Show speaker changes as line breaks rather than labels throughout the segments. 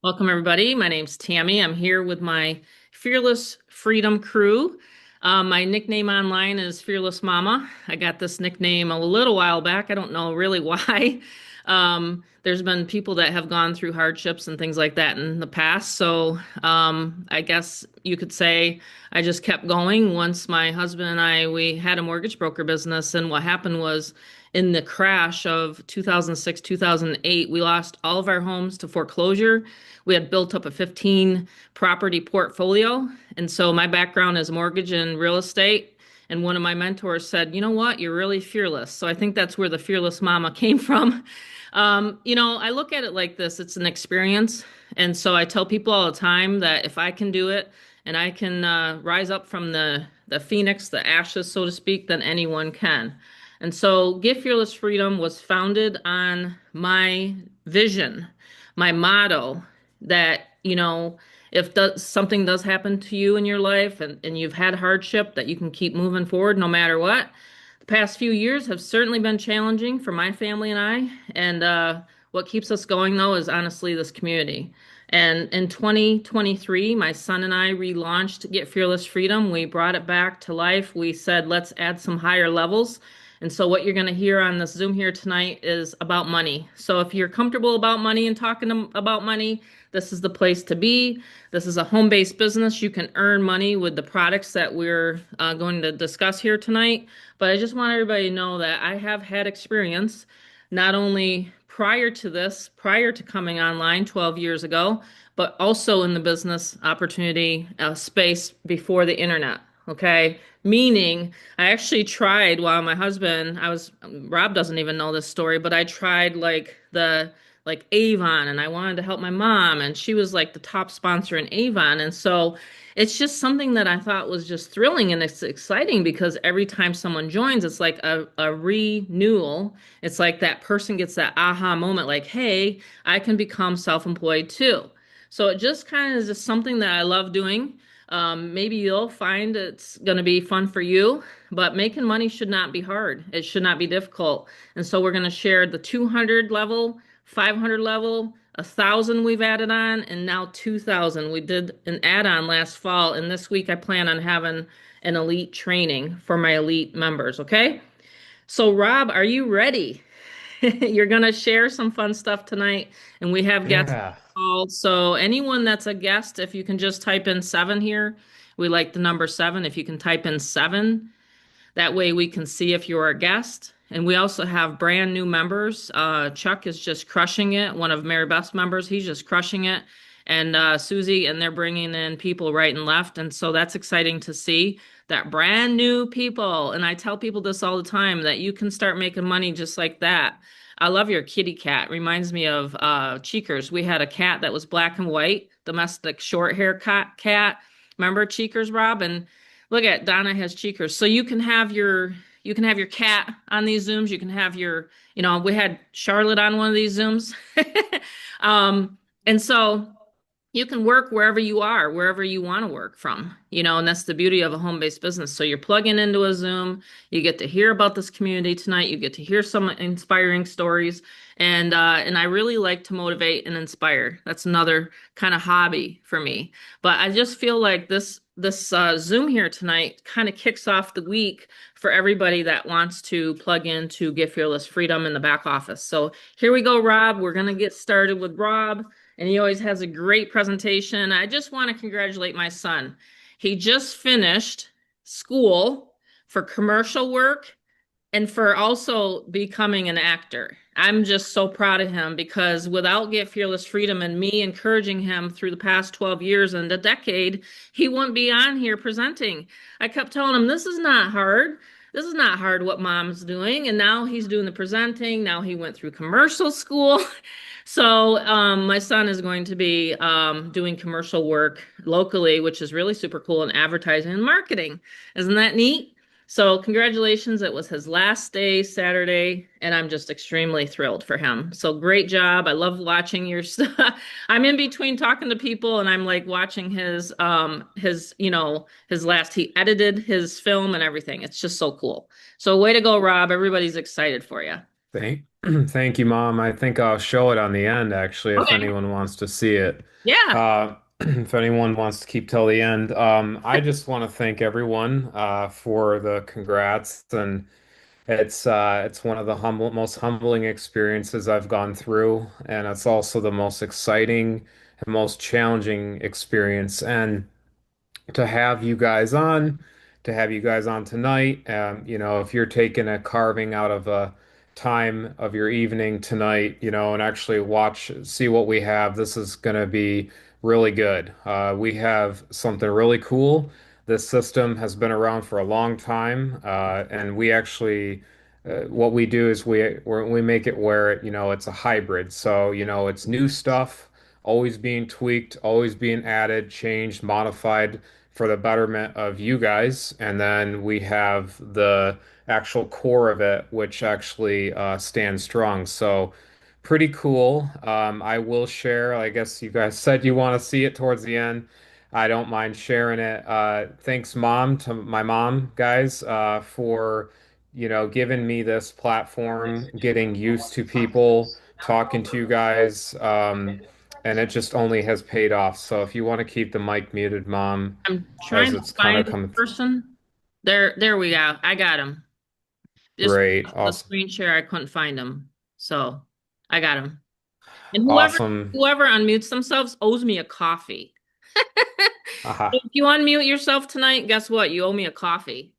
Welcome, everybody. My name's Tammy. I'm here with my Fearless Freedom crew. My nickname online is Fearless Momma. I got this nickname a little while back. I don't know really why. There's been people that have gone through hardships and things like that in the past. So I guess you could say I just kept going. Once my husband and we had a mortgage broker business, and what happened was in the crash of 2006, 2008, we lost all of our homes to foreclosure. We had built up a 15 property portfolio. And so my background is mortgage and real estate. And one of my mentors said, you know what? You're really fearless. So I think that's where the Fearless Mama came from. I look at it like this, it's an experience. And so I tell people all the time that if I can do it and I can rise up from the phoenix, the ashes, so to speak, then anyone can. And so Get Fearless Freedom was founded on my vision, my motto that, if something does happen to you in your life and you've had hardship, that you can keep moving forward no matter what. The past few years have certainly been challenging for my family and I. And what keeps us going, though, is honestly this community. And in 2023, my son and I relaunched Get Fearless Freedom. We brought it back to life. We said, let's add some higher levels. And so what you're going to hear on this Zoom here tonight is about money. So if you're comfortable about money and talking about money, this is the place to be. This is a home-based business. You can earn money with the products that we're going to discuss here tonight. But I just want everybody to know that I have had experience not only prior to this, prior to coming online 12 years ago, but also in the business opportunity space before the internet. Okay. Meaning, I actually tried while my husband, Rob doesn't even know this story, but I tried like Avon, and I wanted to help my mom, and she was like the top sponsor in Avon. And so it's just something that I thought was just thrilling, and it's exciting because every time someone joins, it's like a renewal. It's like that person gets that aha moment, like, hey, I can become self-employed too. So it just kind of is just something that I love doing. Maybe you'll find it's going to be fun for you, but making money should not be hard. It should not be difficult. And so we're going to share the 200 level, 500 level, 1,000 we've added on, and now 2,000. We did an add-on last fall, and this week I plan on having an elite training for my elite members, okay? So Rob, are you ready? You're going to share some fun stuff tonight, and we have guests
Yeah.
called. So anyone that's a guest, if you can just type in seven here, we like the number seven. If you can type in seven, that way we can see if you're a guest. And we also have brand new members. Chuck is just crushing it. One of Marybeth's members, he's just crushing it. And Susie, and they're bringing in people right and left. And so that's exciting to see that brand new people. And I tell people this all the time that you can start making money just like that. I love your kitty cat. Reminds me of Cheekers. We had a cat that was black and white, domestic short hair cat. Remember Cheekers, Rob? And look at Donna has Cheekers. So you can have your cat on these Zooms. You can have we had Charlotte on one of these Zooms. And so you can work wherever you are, wherever you want to work from, and that's the beauty of a home-based business. So you're plugging into a Zoom, you get to hear about this community tonight, you get to hear some inspiring stories, and I really like to motivate and inspire. That's another kind of hobby for me. But I just feel like this Zoom here tonight kind of kicks off the week for everybody that wants to plug in to Get Fearless Freedom in the back office. So here we go, Rob. We're gonna get started with Rob, and he always has a great presentation. I just want to congratulate my son. He just finished school for commercial work and for also becoming an actor. I'm just so proud of him because without Get Fearless Freedom and me encouraging him through the past 12 years and a decade, he wouldn't be on here presenting. I kept telling him, this is not hard. This is not hard what mom's doing. And now he's doing the presenting. Now he went through commercial school. So my son is going to be doing commercial work locally, which is really super cool in advertising and marketing. Isn't that neat? So congratulations. It was his last day Saturday, and I'm just extremely thrilled for him. So great job. I love watching your stuff. I'm in between talking to people and I'm like watching his last, he edited his film and everything. It's just so cool. So way to go, Rob. Everybody's excited for you.
Thank Thank you, Mom. I think I'll show it on the end, actually, if
Okay.
anyone wants to see it.
Yeah.
If anyone wants to keep till the end, I just want to thank everyone for the congrats, and it's one of the most humbling experiences I've gone through, and it's also the most exciting and most challenging experience. And to have you guys on tonight. If you're taking a carving out of a time of your evening tonight, and actually see what we have, this is going to be really good. We have something really cool. This system has been around for a long time, and what we do is we make it where it's a hybrid. So, it's new stuff always being tweaked, always being added, changed, modified for the betterment of you guys. And then we have the actual core of it, which actually stands strong. So pretty cool. I will share, I guess you guys said you want to see it towards the end. I don't mind sharing it. Thanks, Mom, to my mom, guys, for giving me this platform, getting used to people, talking to you guys. And it just only has paid off. So if you want to keep the mic muted, Mom,
I'm
as
trying to
it's kind
find
of
the
coming
person. There we go. I got him. Just
great,
the
awesome,
screen share, I couldn't find him. So I got him. And whoever
awesome.
whoever unmutes themselves owes me a coffee. If
Aha.
you unmute yourself tonight, guess what? You owe me a coffee.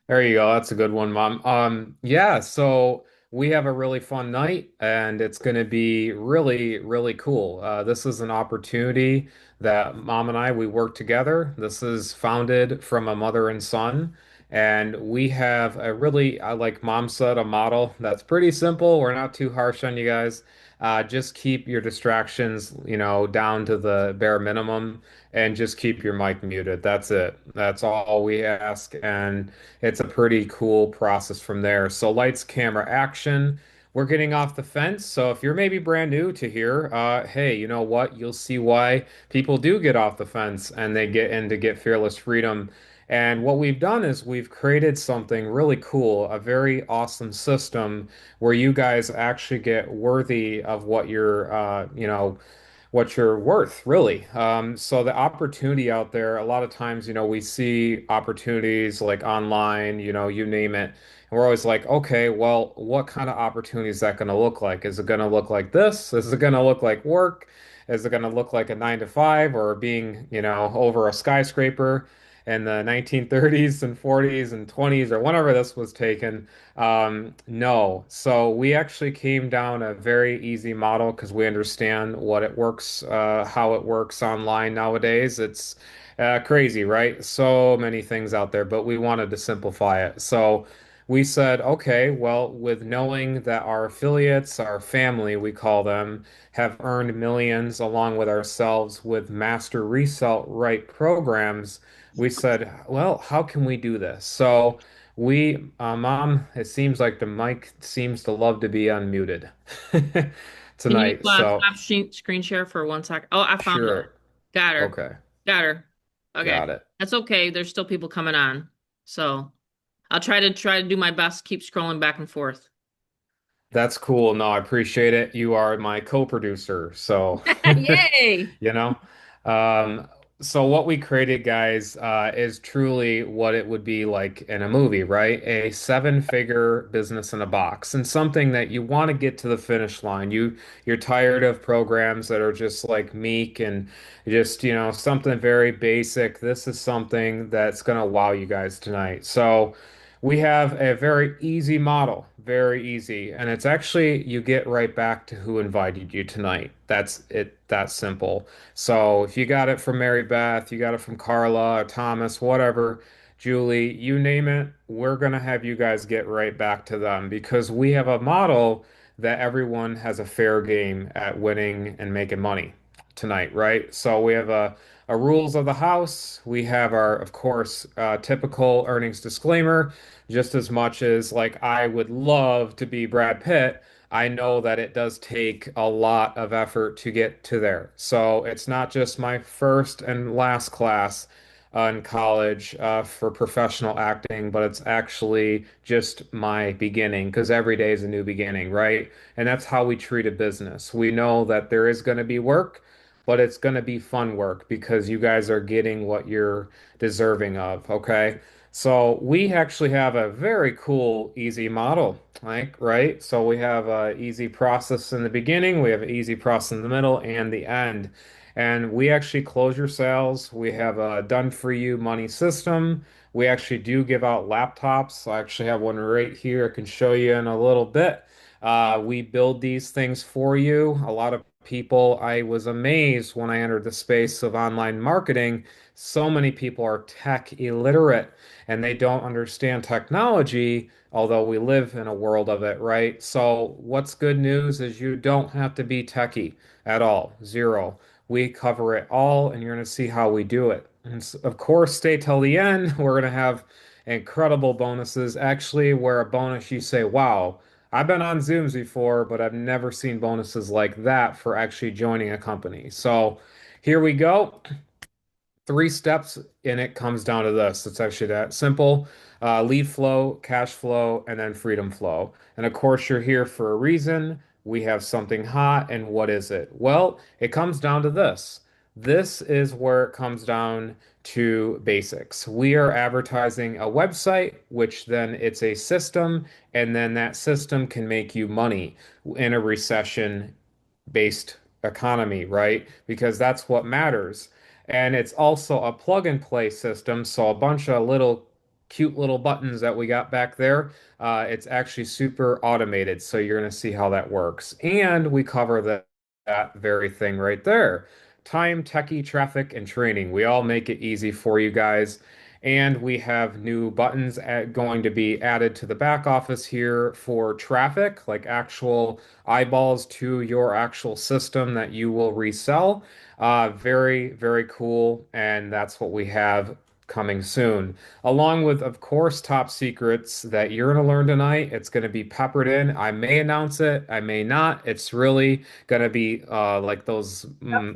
There you go. That's a good one, Mom. Yeah, so we have a really fun night and it's going to be really, really cool. This is an opportunity that Mom and we work together. This is founded from a mother and son. And we have like Mom said, a model that's pretty simple. We're not too harsh on you guys. Just keep your distractions, down to the bare minimum and just keep your mic muted. That's it. That's all we ask. And it's a pretty cool process from there. So lights, camera, action. We're getting off the fence. So if you're maybe brand new to here, hey, you know what? You'll see why people do get off the fence and they get in to get fearless freedom. And what we've done is we've created something really cool, a very awesome system where you guys actually get worthy of what you're worth, really. So the opportunity out there, a lot of times, we see opportunities like online, you name it. And we're always like, okay, well, what kind of opportunity is that going to look like? Is it going to look like this? Is it going to look like work? Is it going to look like a 9 to 5 or being, over a skyscraper in the 1930s and 40s and 20s or whenever this was taken? No. So we actually came down a very easy model because we understand how it works online nowadays. It's crazy, right? So many things out there, but we wanted to simplify it. So we said, okay, well, with knowing that our affiliates, our family, we call them, have earned millions along with ourselves with master resell right programs, we said, well, how can we do this? So Mom, it seems like the mic seems to love to be unmuted
Can you
tonight. So,
stop screen share for 1 sec? Oh, I found her.
sure.
Got her.
Okay.
Got her. Okay.
Got it.
That's okay. There's still people coming on. So I'll try to do my best, keep scrolling back and forth.
That's cool. No, I appreciate it. You are my co-producer, so
Yay.
you know. Um, so what we created, guys, is truly what it would be like in a movie, right? A seven-figure business in a box, and something that you want to get to the finish line. You're tired of programs that are just like meek and just, something very basic. This is something that's gonna wow you guys tonight. So. We have a very easy model, very easy. And it's actually, you get right back to who invited you tonight. That's it, that simple. So if you got it from Mary Beth, you got it from Carla or Thomas, whatever, Julie, you name it, we're going to have you guys get right back to them because we have a model that everyone has a fair game at winning and making money tonight, right? So we have a rules of the house. We have our, of course, typical earnings disclaimer just as much as like I would love to be Brad Pitt, I know that it does take a lot of effort to get to there. So it's not just my first and last class. in college for professional acting, but it's actually just my beginning because every day is a new beginning, right? And that's how we treat a business. We know that there is going to be work, but it's going to be fun work because you guys are getting what you're deserving of, okay? So we actually have a very cool, easy model, like, right? So we have a easy process in the beginning, we have an easy process in the middle and the end. And we actually close your sales. We have a done for you money system. We actually do give out laptops. I actually have one right here. I can show you in a little bit. We build these things for you. A lot of people, I was amazed when I entered the space of online marketing. So many people are tech illiterate and they don't understand technology, although we live in a world of it, right? So, what's good news is you don't have to be techie at all, zero. We cover it all, and you're going to see how we do it. And of course, stay till the end. We're going to have incredible bonuses. Actually, where a bonus you say, wow, I've been on Zooms before, but I've never seen bonuses like that for actually joining a company. So here we go. Three steps and it comes down to this. It's actually that simple. Lead flow, cash flow, and then freedom flow. And of course, you're here for a reason. We have something hot, and what is it? Well, it comes down to this. This is where it comes down to basics. We are advertising a website, which then it's a system, and then that system can make you money in a recession based economy, right? Because that's what matters. And it's also a plug and play system. So a bunch of little cute little buttons that we got back there. It's actually super automated. So you're going to see how that works. And we cover that very thing right there. Time, techie, traffic, and training. We all make it easy for you guys. And we have new buttons going to be added to the back office here for traffic, like actual eyeballs to your actual system that you will resell. Very, very cool. And that's what we have coming soon. Along with, of course, top secrets that you're going to learn tonight. It's going to be peppered in. I may announce it, I may not. It's really going to be like those,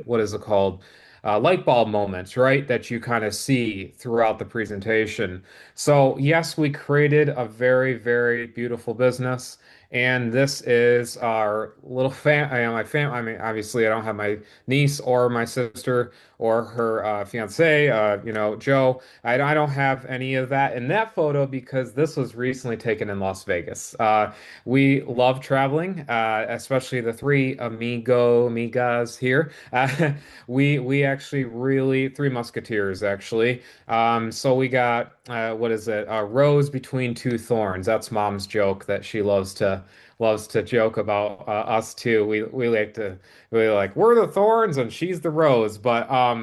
what is it called? Light bulb moments, right? That you kind of see throughout the presentation. So, yes, we created a very, very beautiful business. And this is our little my fam. I mean, obviously, I don't have my niece or my sister or her fiance, Joe. I don't have any of that in that photo because this was recently taken in Las Vegas. We love traveling, especially the three amigas here. We actually really three musketeers actually. So we got what is it? A rose between two thorns. That's mom's joke that she loves to joke about us too. We like to we're the thorns and she's the rose. But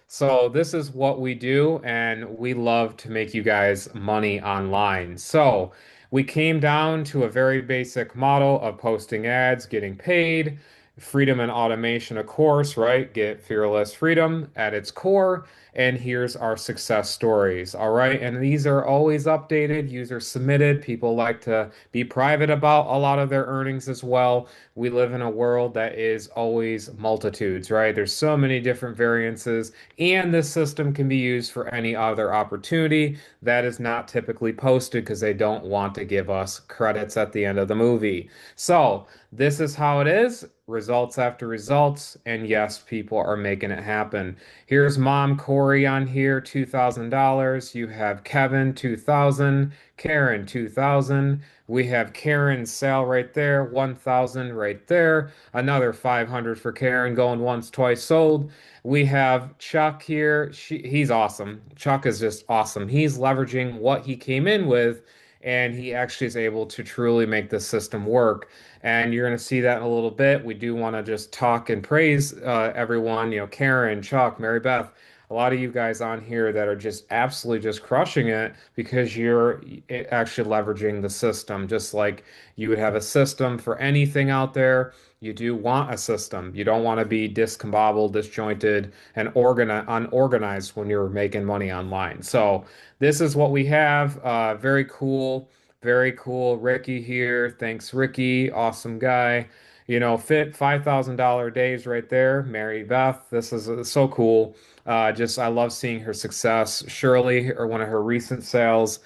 so this is what we do, and we love to make you guys money online. So we came down to a very basic model of posting ads, getting paid, freedom and automation, of course, right? Get fearless freedom at its core. And here's our success stories. All right. And these are always updated, user submitted. People like to be private about a lot of their earnings as well. We live in a world that is always multitudes, right? There's so many different variances, and this system can be used for any other opportunity that is not typically posted because they don't want to give us credits at the end of the movie. So, this is how it is, results after results, and yes, people are making it happen. Here's Mom Corey on here, $2,000. You have Kevin, 2,000, Karen, 2,000. We have Karen's sale right there, 1,000 right there. Another 500 for Karen going once, twice sold. We have Chuck here. He's awesome. Chuck is just awesome. He's leveraging what he came in with, and he actually is able to truly make this system work. And you're going to see that in a little bit. We do want to just talk and praise everyone, Karen, Chuck, Marybeth, a lot of you guys on here that are just absolutely just crushing it because you're actually leveraging the system, just like you would have a system for anything out there. You do want a system. You don't want to be discombobulated, disjointed, and unorganized when you're making money online. So this is what we have. Very cool. Very cool. Ricky here. Thanks, Ricky. Awesome guy. fit $5,000 days right there. Marybeth, this is so cool. Just I love seeing her success. Shirley, or one of her recent sales,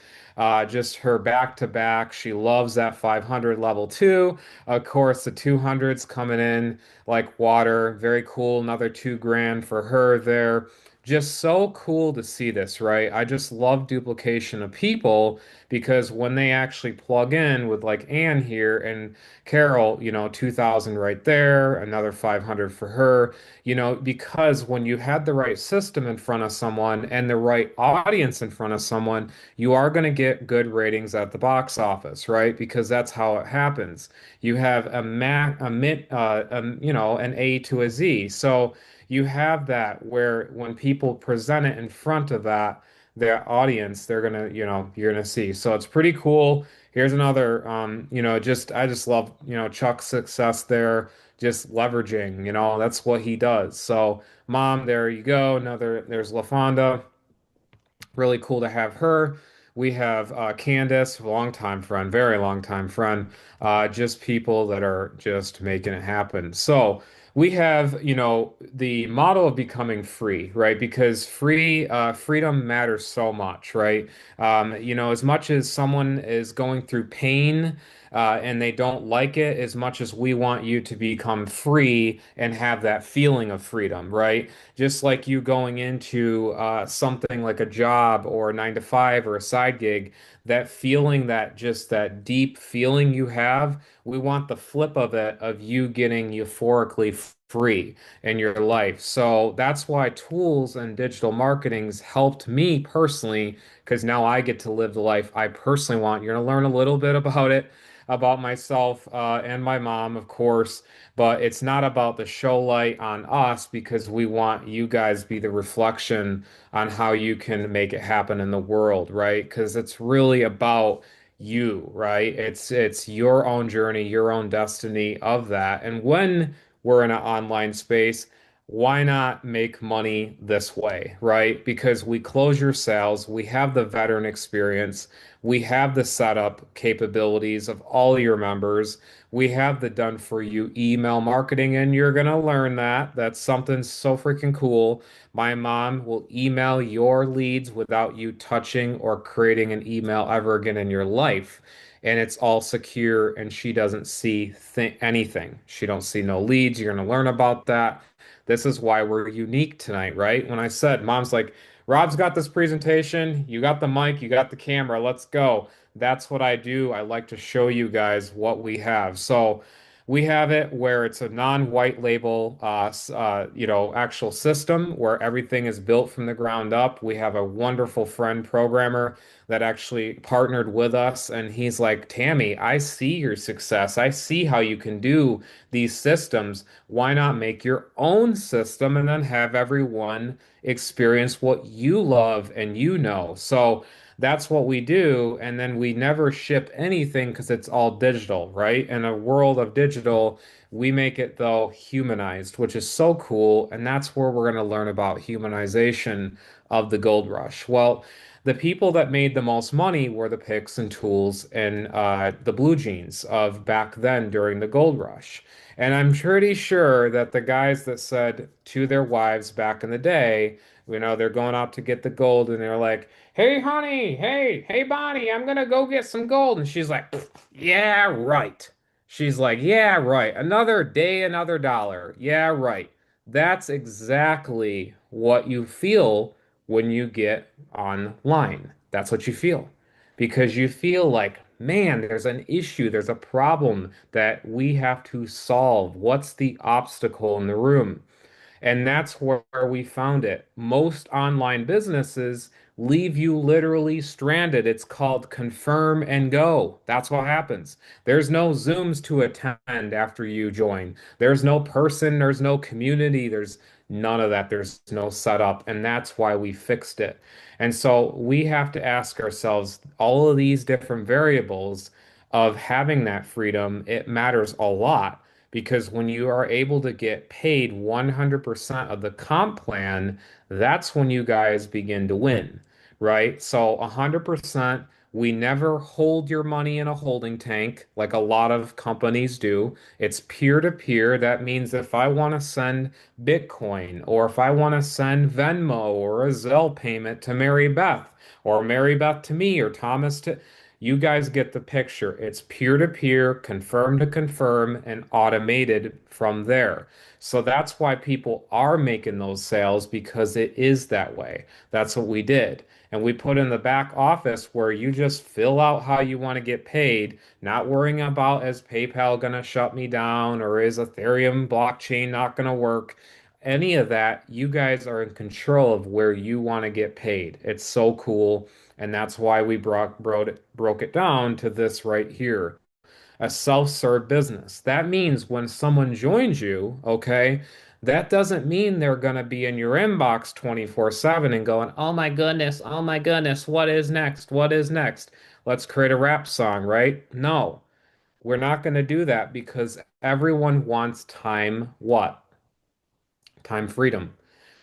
just her back to back. She loves that 500 level two. Of course, the 200s coming in like water. Very cool. Another 2 grand for her there. Just so cool to see this, right? I just love duplication of people because when they actually plug in with like Ann here and Carol, 2000 right there, another 500 for her, because when you had the right system in front of someone and the right audience in front of someone, you are going to get good ratings at the box office, right? Because that's how it happens. You have an A to a Z. So you have that where when people present it in front of their audience, they're gonna, you're gonna see. So it's pretty cool. Here's another, I just love, Chuck's success there, just leveraging, that's what he does. So, mom, there you go. There's LaFonda. Really cool to have her. We have Candace, longtime friend, very long time friend, just people that are just making it happen. So we have, the model of becoming free, right? Because freedom matters so much, right? As much as someone is going through pain, and they don't like it, as much as we want you to become free and have that feeling of freedom, right? Just like you going into something like a job or a 9 to 5 or a side gig, that feeling, that deep feeling you have, we want the flip of it, of you getting euphorically free in your life. So that's why tools and digital marketing's helped me personally, because now I get to live the life I personally want. You're going to learn a little bit about it, about myself and my mom, of course, but it's not about the show light on us because we want you guys to be the reflection on how you can make it happen in the world, right? Because it's really about you, right? It's your own journey, your own destiny of that. And when we're in an online space, why not make money this way, right? Because we close your sales, we have the veteran experience, we have the setup capabilities of all your members. We have the done for you email marketing, and you're going to learn that. That's something so freaking cool. My mom will email your leads without you touching or creating an email ever again in your life. And it's all secure, and she doesn't see anything. She don't see no leads. You're going to learn about that. This is why we're unique tonight, right? When I said, mom's like, Rob's got this presentation, you got the mic, you got the camera, let's go. That's what I do. I like to show you guys what we have. So we have it where it's a non-white label, actual system where everything is built from the ground up. We have a wonderful friend programmer that actually partnered with us, and he's like, Tammy, I see your success. I see how you can do these systems. Why not make your own system and then have everyone experience what you love and So that's what we do. And then we never ship anything because it's all digital, right? In a world of digital, we make it though humanized, which is so cool. And that's where we're going to learn about humanization of the gold rush. Well, the people that made the most money were the picks and tools and the blue jeans of back then during the gold rush. And I'm pretty sure that the guys that said to their wives back in the day, they're going out to get the gold and they're like, hey, honey, hey, Bonnie, I'm gonna go get some gold. And she's like, yeah, right. She's like, yeah, right. Another day, another dollar. Yeah, right. That's exactly what you feel when you get online. That's what you feel. Because you feel like, man, there's an issue, there's a problem that we have to solve. What's the obstacle in the room? And that's where we found it. Most online businesses leave you literally stranded. It's called confirm and go. That's what happens. There's no Zooms to attend after you join. There's no person, there's no community, there's none of that. There's no setup. And that's why we fixed it. And so we have to ask ourselves all of these different variables of having that freedom. It matters a lot because when you are able to get paid 100% of the comp plan, that's when you guys begin to win, right? So 100% We never hold your money in a holding tank like a lot of companies do. It's peer to peer. That means if I want to send Bitcoin or if I want to send Venmo or a Zelle payment to Mary Beth or Mary Beth to me or Thomas to you guys get the picture. It's peer to peer, confirm to confirm, and automated from there. So that's why people are making those sales because it is that way. That's what we did. And we put in the back office where you just fill out how you want to get paid, not worrying about is PayPal going to shut me down or is Ethereum blockchain not going to work. Any of that, you guys are in control of where you want to get paid. It's so cool. And that's why we broke it down to this right here, a self-serve business. That means when someone joins you, okay, that doesn't mean they're going to be in your inbox 24/7 and going, oh my goodness, what is next? What is next? Let's create a rap song, right? No, we're not going to do that because everyone wants time, what? Time freedom.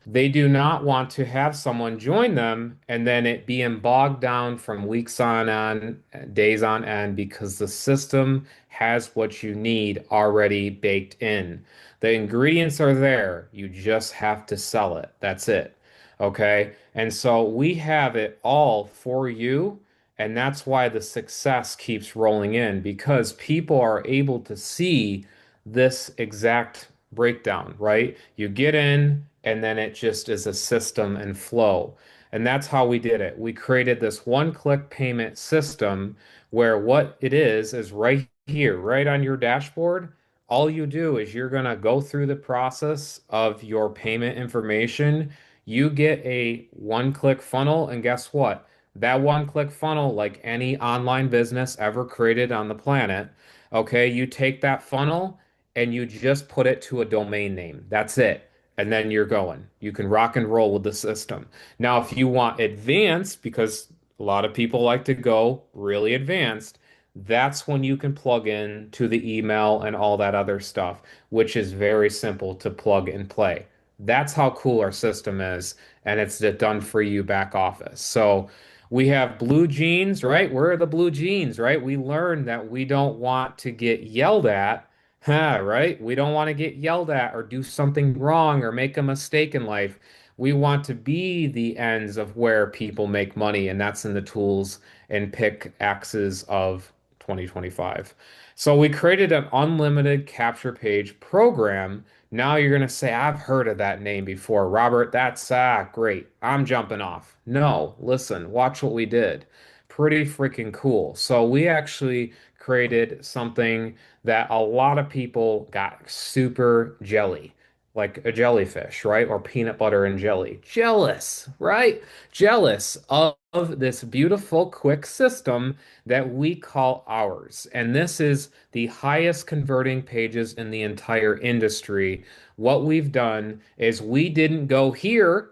They do not want to have someone join them and then it being bogged down from weeks on, days on end, because the system has what you need already baked in. The ingredients are there. You just have to sell it. That's it. Okay. And so we have it all for you. And that's why the success keeps rolling in because people are able to see this exact breakdown, right? You get in, and then it just is a system and flow. And that's how we did it. We created this one-click payment system where what it is right here, right on your dashboard. All you do is you're going to go through the process of your payment information. You get a one-click funnel, and guess what? That one-click funnel, like any online business ever created on the planet, okay, you take that funnel and you just put it to a domain name. That's it. And then you're going. You can rock and roll with the system. Now, if you want advanced, because a lot of people like to go really advanced, that's when you can plug in to the email and all that other stuff, which is very simple to plug and play. That's how cool our system is, and it's the done for you back office. So we have blue jeans, right? Where are the blue jeans, right? We learned that we don't want to get yelled at. Right? We don't want to get yelled at or do something wrong or make a mistake in life. We want to be the ends of where people make money, and that's in the tools and pickaxes of 2025. So we created an unlimited capture page program. Now you're going to say, I've heard of that name before, Robert. That's great. I'm jumping off. No, listen, watch what we did. Pretty freaking cool. So we actually created something that a lot of people got super jelly, like a jellyfish, right? Or peanut butter and jelly. Jealous, right? Jealous of this beautiful, quick system that we call ours. And this is the highest converting pages in the entire industry. What we've done is we didn't go here,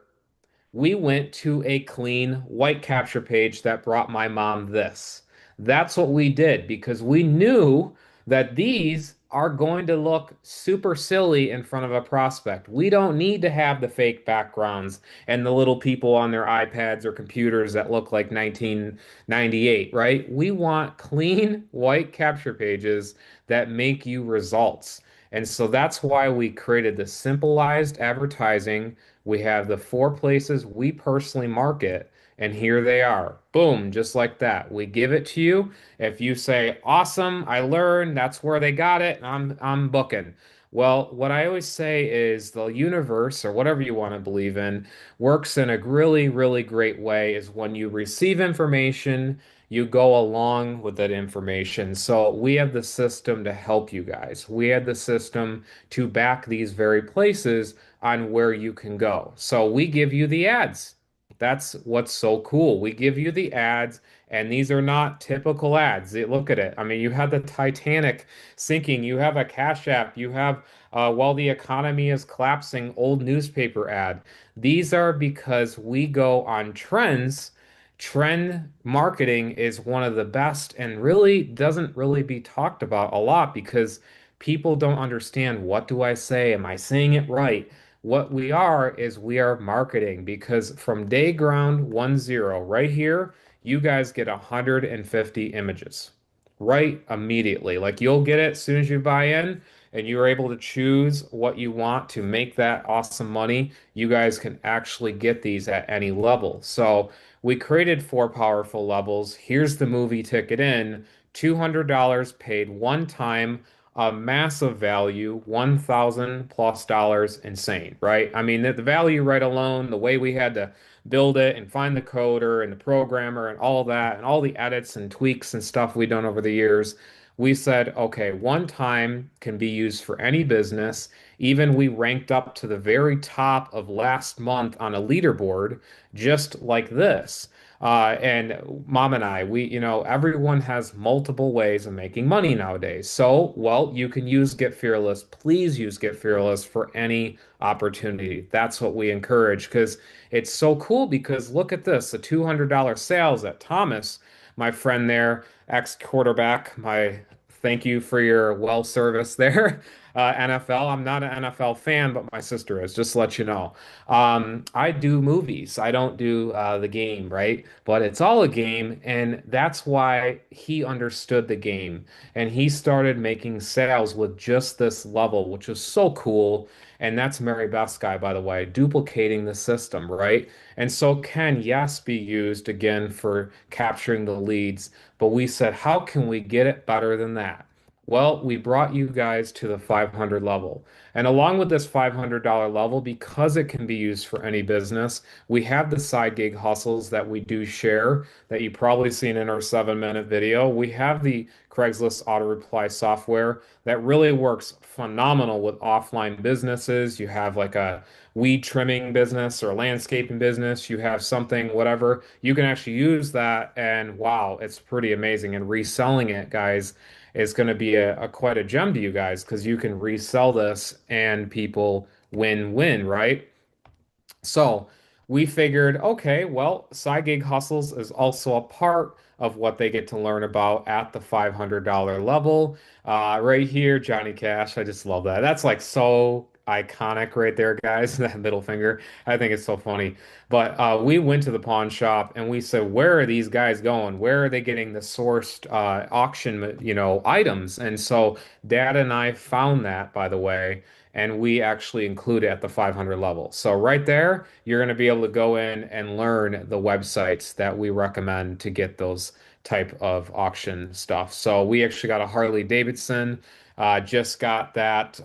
we went to a clean white capture page that brought my mom this. That's what we did because we knew that these are going to look super silly in front of a prospect. We don't need to have the fake backgrounds and the little people on their iPads or computers that look like 1998, right? We want clean white capture pages that make you results. And so that's why we created the simplified advertising. We have the four places we personally market, and here they are. Boom, just like that. We give it to you. If you say, "Awesome, I learned," that's where they got it. I'm booking. Well, what I always say is the universe, or whatever you want to believe in, works in a really, really great way is when you receive information, you go along with that information. So we have the system to help you guys. We have the system to back these very places on where you can go. So we give you the ads. That's what's so cool. We give you the ads, and these are not typical ads. Look at it. I mean, you have the Titanic sinking, you have a Cash App, you have while the economy is collapsing, old newspaper ad. These are because we go on trends. Trend marketing is one of the best and really doesn't really be talked about a lot because people don't understand what do I say? Am I saying it right? What we are is we are marketing because from day ground 10 right here, you guys get 150 images right immediately. Like you'll get it as soon as you buy in and you're able to choose what you want to make that awesome money. You guys can actually get these at any level. So we created four powerful levels. Here's the movie ticket in, $200 paid one time, a massive value, 1,000 plus dollars, insane, right? I mean, the value right alone, the way we had to build it and find the coder and the programmer and all that and all the edits and tweaks and stuff we've done over the years, we said, okay, one time can be used for any business. Even we ranked up to the very top of last month on a leaderboard, just like this. And mom and I, everyone has multiple ways of making money nowadays. So, well, you can use Get Fearless. Please use Get Fearless for any opportunity. That's what we encourage because it's so cool. Because look at this, the $200 sales at Thomas, my friend there, ex-quarterback, my thank you for your well service there. NFL. I'm not an NFL fan, but my sister is, just to let you know. I do movies. I don't do the game, right? But it's all a game, and that's why he understood the game. And he started making sales with just this level, which is so cool. And that's Marybeth's guy, by the way, duplicating the system, right? And so can, yes, be used again for capturing the leads. But we said, how can we get it better than that? Well, we brought you guys to the 500 level. And along with this $500 level, because it can be used for any business, we have the side gig hustles that we do share that you probably seen in our 7-minute video. We have the Craigslist auto reply software that really works phenomenal with offline businesses. You have like a weed trimming business or landscaping business, you have something, whatever, you can actually use that. And wow, it's pretty amazing. And reselling it, guys, is going to be a quite a gem to you guys because you can resell this and people win-win, right? So we figured, okay, well, side gig hustles is also a part of what they get to learn about at the $500 level. Right here, Johnny Cash. I just love that. That's like so iconic right there, guys. That middle finger. I think it's so funny. But we went to the pawn shop and we said, where are these guys going? Where are they getting the sourced auction, items? And so Dad and I found that, by the way, and we actually include it at the 500 level. So right there, you're going to be able to go in and learn the websites that we recommend to get those type of auction stuff. So we actually got a Harley Davidson, just got that.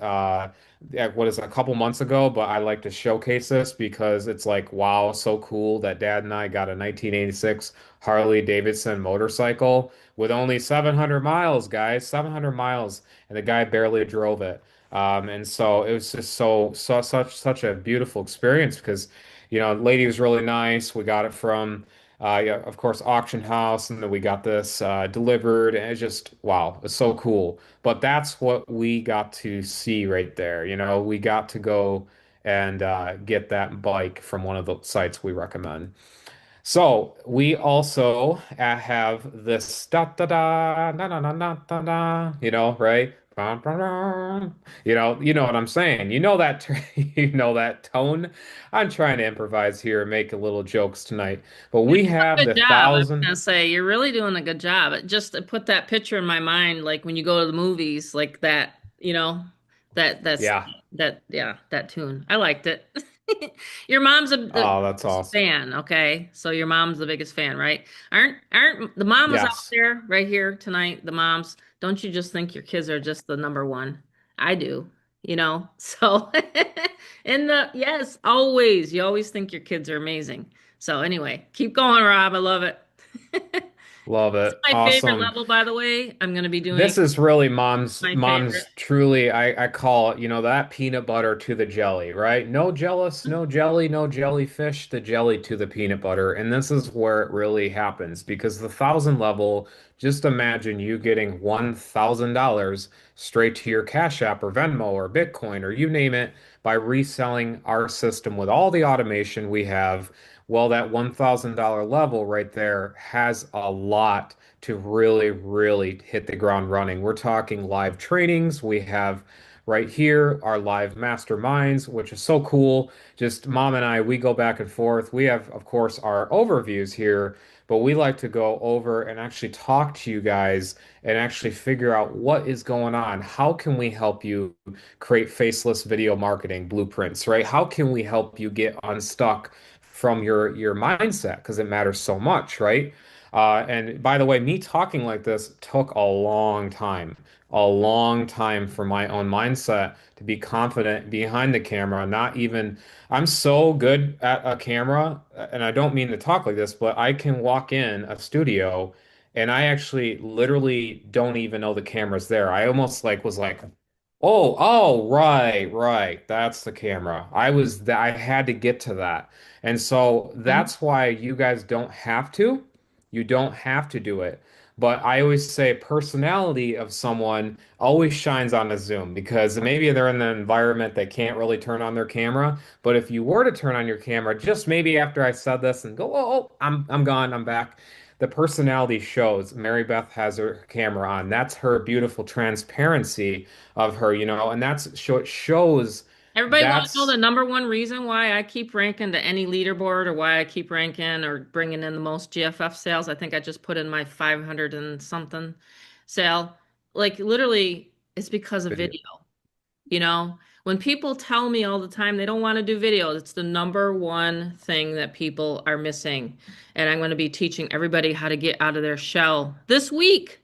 What is it, a couple months ago, but I like to showcase this because it's like, wow, so cool that Dad and I got a 1986 Harley Davidson motorcycle with only 700 miles, guys, 700 miles, and the guy barely drove it. And so it was just such a beautiful experience because, the lady was really nice. We got it from, yeah, of course, auction house, and then we got this delivered, and it's just wow, it's so cool. But that's what we got to see right there. We got to go and get that bike from one of the sites we recommend. So we also have this da da da da da da da da da, right? Bum, bum, bum. You know what I'm saying. You know that you know that tone. I'm trying to improvise here and make a little jokes tonight. But
You're
we
doing a
have
good
the
job. I was
thousand.
gonna say you're really doing a good job. It just to put that picture in my mind, like when you go to the movies, like that, that's
Yeah.
that, yeah, that tune. I liked it. Your mom's the
Oh, that's
biggest
awesome.
fan, okay? So your mom's the biggest fan, right? Aren't the mamas out
Yes.
there right here tonight? The moms, don't you just think your kids are just the number one? I do, So in the yes, always, you always think your kids are amazing. So anyway, keep going, Rob. I love it.
Love
This is
it.
my favorite
Awesome.
level, by the way. I'm going to be doing
This is really mom's
my
truly, I call it, that peanut butter to the jelly, right? No jealous, no jelly, no jellyfish, the jelly to the peanut butter. And this is where it really happens because the 1,000 level, just imagine you getting $1,000 straight to your Cash App or Venmo or Bitcoin or you name it by reselling our system with all the automation we have. Well, that $1,000 level right there has a lot to really, really hit the ground running. We're talking live trainings. We have right here our live masterminds, which is so cool. Just mom and I, we go back and forth. We have, of course, our overviews here, but we like to go over and actually talk to you guys and actually figure out what is going on. How can we help you create faceless video marketing blueprints, right? How can we help you get unstuck from your mindset because it matters so much, right? And by the way, me talking like this took a long time for my own mindset to be confident behind the camera. Not even, I'm so good at a camera, and I don't mean to talk like this, but I can walk in a studio and I actually literally don't even know the camera's there. I almost like was like, oh, right. That's the camera. I had to get to that. And so
Mhm.
that's why you guys don't have to. You don't have to do it. But I always say personality of someone always shines on a Zoom because maybe they're in an environment they can't really turn on their camera. But if you were to turn on your camera, just maybe after I said this and go, I'm gone, I'm back. The personality shows. Marybeth has her camera on. That's her beautiful transparency of her, and it shows
Everybody want to know the
that's
number one reason why I keep ranking to any leaderboard or why I keep ranking or bringing in the most GFF sales. I think I just put in my 500 and something sale. Like literally, it's because of
video.
video. You know, when people tell me all the time they don't want to do videos, it's the number one thing that people are missing. And I'm going to be teaching everybody how to get out of their shell this week,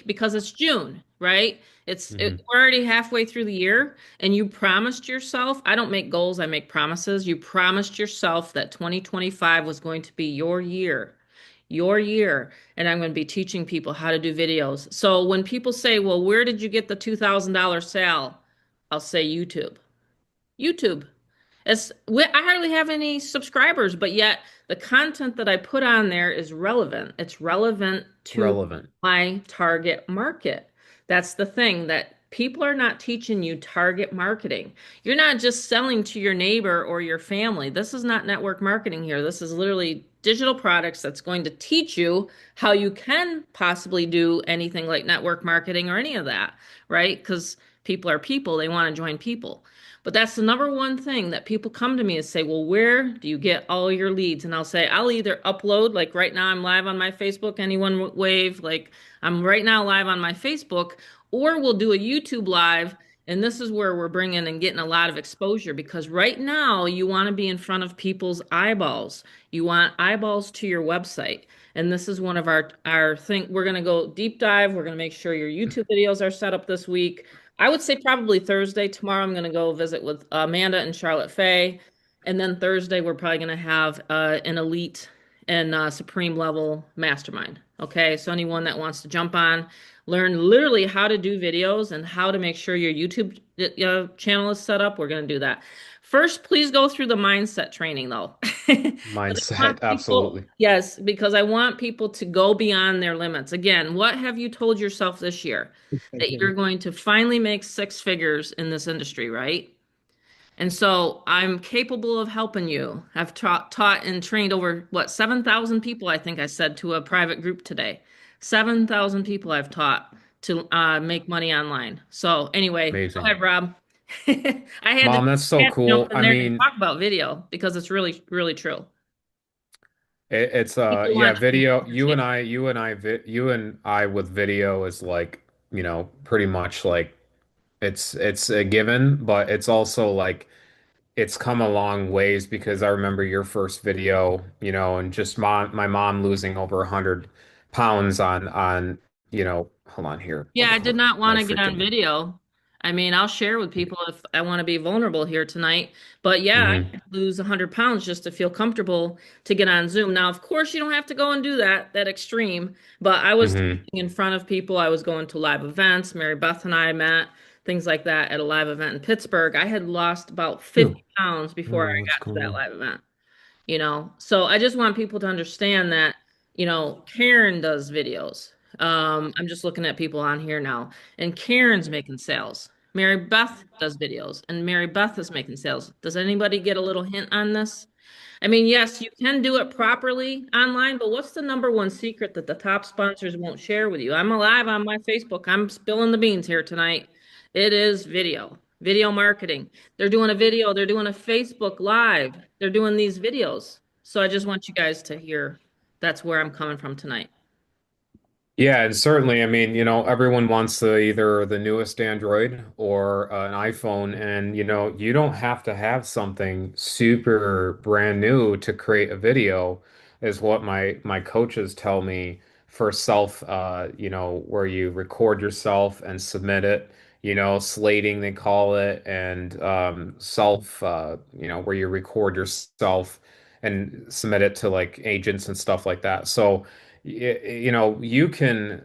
because it's June, right?
Hmm.
We're already halfway through the year, and you promised yourself, I don't make goals, I make promises. You promised yourself that 2025 was going to be your year, and I'm going to be teaching people how to do videos. So when people say, well, where did you get the $2,000 sale? I'll say YouTube. YouTube. I hardly have any subscribers, but yet the content that I put on there is relevant. It's relevant to
Relevant.
my target market. That's the thing that people are not teaching you target marketing. You're not just selling to your neighbor or your family. This is not network marketing here. This is literally digital products that's going to teach you how you can possibly do anything like network marketing or any of that, right? Because people are people, they want to join people. But that's the number one thing that people come to me and say, well, where do you get all your leads? And I'll say, I'll either upload, like right now I'm live on my Facebook, anyone wave, like I'm right now live on my Facebook, or we'll do a YouTube live. And this is where we're bringing and getting a lot of exposure because right now you want to be in front of people's eyeballs. You want eyeballs to your website. And this is one of our thing. We're going to go deep dive. We're going to make sure your YouTube videos are set up this week. I would say probably Thursday. Tomorrow I'm going to go visit with Amanda and Charlotte Fay. And then Thursday we're probably going to have an elite and supreme level mastermind. Okay, so anyone that wants to jump on, learn literally how to do videos and how to make sure your YouTube channel is set up, we're going to do that. First, please go through the mindset training though. But I want
Mindset.
people,
Absolutely.
yes, because I want people to go beyond their limits. Again, what have you told yourself this year? That you're going to finally make six figures in this industry, right? And so I'm capable of helping you. I've taught and trained over what 7,000 people, I think I said to a private group today. 7,000 people I've taught to make money online. So anyway, go
Amazing.
ahead, Rob. I had to,
Mom, that's so
jump
cool.
in
I
there and
mean,
talk about video because it's really, really true.
it's
People
yeah,
want to
video.
understand.
You and I with video is like, pretty much like it's a given, but it's also like it's come a long ways because I remember your first video, and just my mom losing over 100 pounds hold on here.
Yeah, I did not
My
want to get on
freaking
video. I mean, I'll share with people if I want to be vulnerable here tonight. But yeah, I
hmm
had to lose 100 pounds just to feel comfortable to get on Zoom. Now, of course, you don't have to go and do that extreme. But I was
hmm
teaching in front of people. I was going to live events. Mary Beth and I met, things like that at a live event in Pittsburgh. I had lost about
Phew.
50 pounds before
Oh,
I
what's
got to
going
that
on?
live event. So I just want people to understand that, Karen does videos. I'm just looking at people on here now, and Karen's making sales. Mary Beth does videos, and Mary Beth is making sales. Does anybody get a little hint on this? I mean, yes, you can do it properly online, but what's the number one secret that the top sponsors won't share with you? I'm alive on my Facebook. I'm spilling the beans here tonight. It is video marketing. They're doing a video, they're doing a Facebook Live, they're doing these videos. So I just want you guys to hear. That's where I'm coming from tonight.
Yeah, and certainly, I mean, everyone wants either the newest Android or an iPhone, and you don't have to have something super brand new to create a video, is what my coaches tell me for self, where you record yourself and submit it, slating they call it, and self, where you record yourself and submit it to like agents and stuff like that. So you can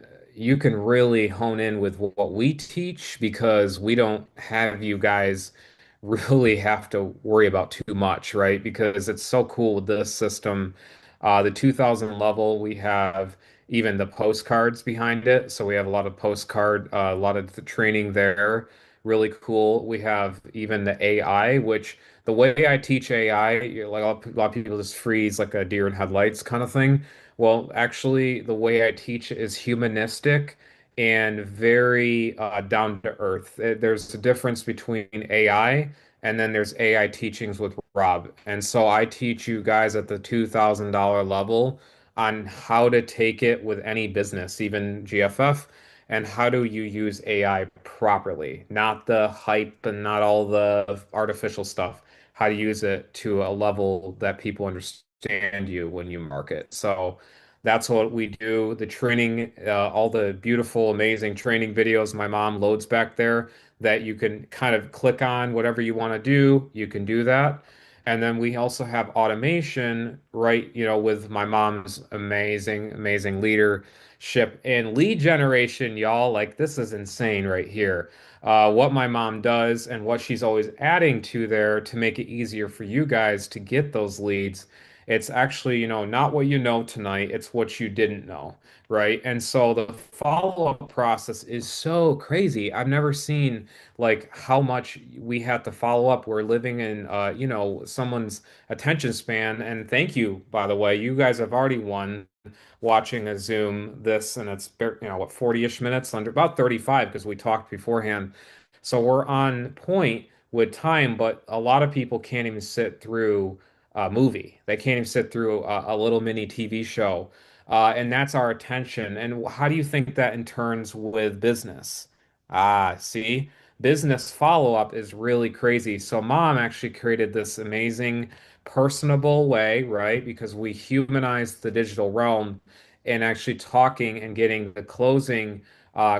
really hone in with what we teach because we don't have you guys really have to worry about too much, right? Because it's so cool with this system. The 2000 level, we have even the postcards behind it. So we have a lot of postcard, a lot of the training there. Really cool. We have even the AI, which the way I teach AI, like a lot of people just freeze like a deer in headlights kind of thing. Well, actually, the way I teach is humanistic and very down to earth. There's a difference between AI and then there's AI teachings with Rob. And so I teach you guys at the $2,000 level on how to take it with any business, even GFF, and how do you use AI properly, not the hype and not all the artificial stuff, how to use it to a level that people understand you when you market. So that's what we do. The training, all the beautiful, amazing training videos my mom loads back there that you can kind of click on whatever you want to do, you can do that. And then we also have automation, right? With my mom's amazing, amazing leadership and lead generation, y'all. Like, this is insane right here. What my mom does and what she's always adding to there to make it easier for you guys to get those leads. It's actually, not what you know tonight, it's what you didn't know, right? And so the follow-up process is so crazy. I've never seen like how much we have to follow up. We're living in someone's attention span. And thank you, by the way. You guys have already won watching a Zoom this, and it's what 40-ish minutes, under about 35 because we talked beforehand. So we're on point with time, but a lot of people can't even sit through a movie. They can't even sit through a little mini TV show. And that's our attention. And how do you think that in turns with business? See, business follow-up is really crazy. So mom actually created this amazing personable way, right? Because we humanized the digital realm and actually talking and getting the closing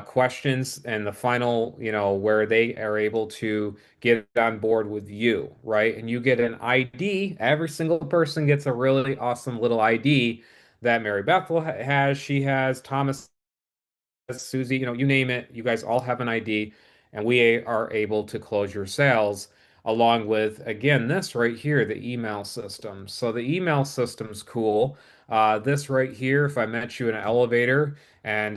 questions and the final, where they are able to get on board with you, right? And you get an ID. Every single person gets a really awesome little ID that Marybeth has. She has Thomas, Susie, you name it, you guys all have an ID, and we are able to close your sales along with, again, this right here, the email system. So the email system's cool. This right here, if I met you in an elevator and,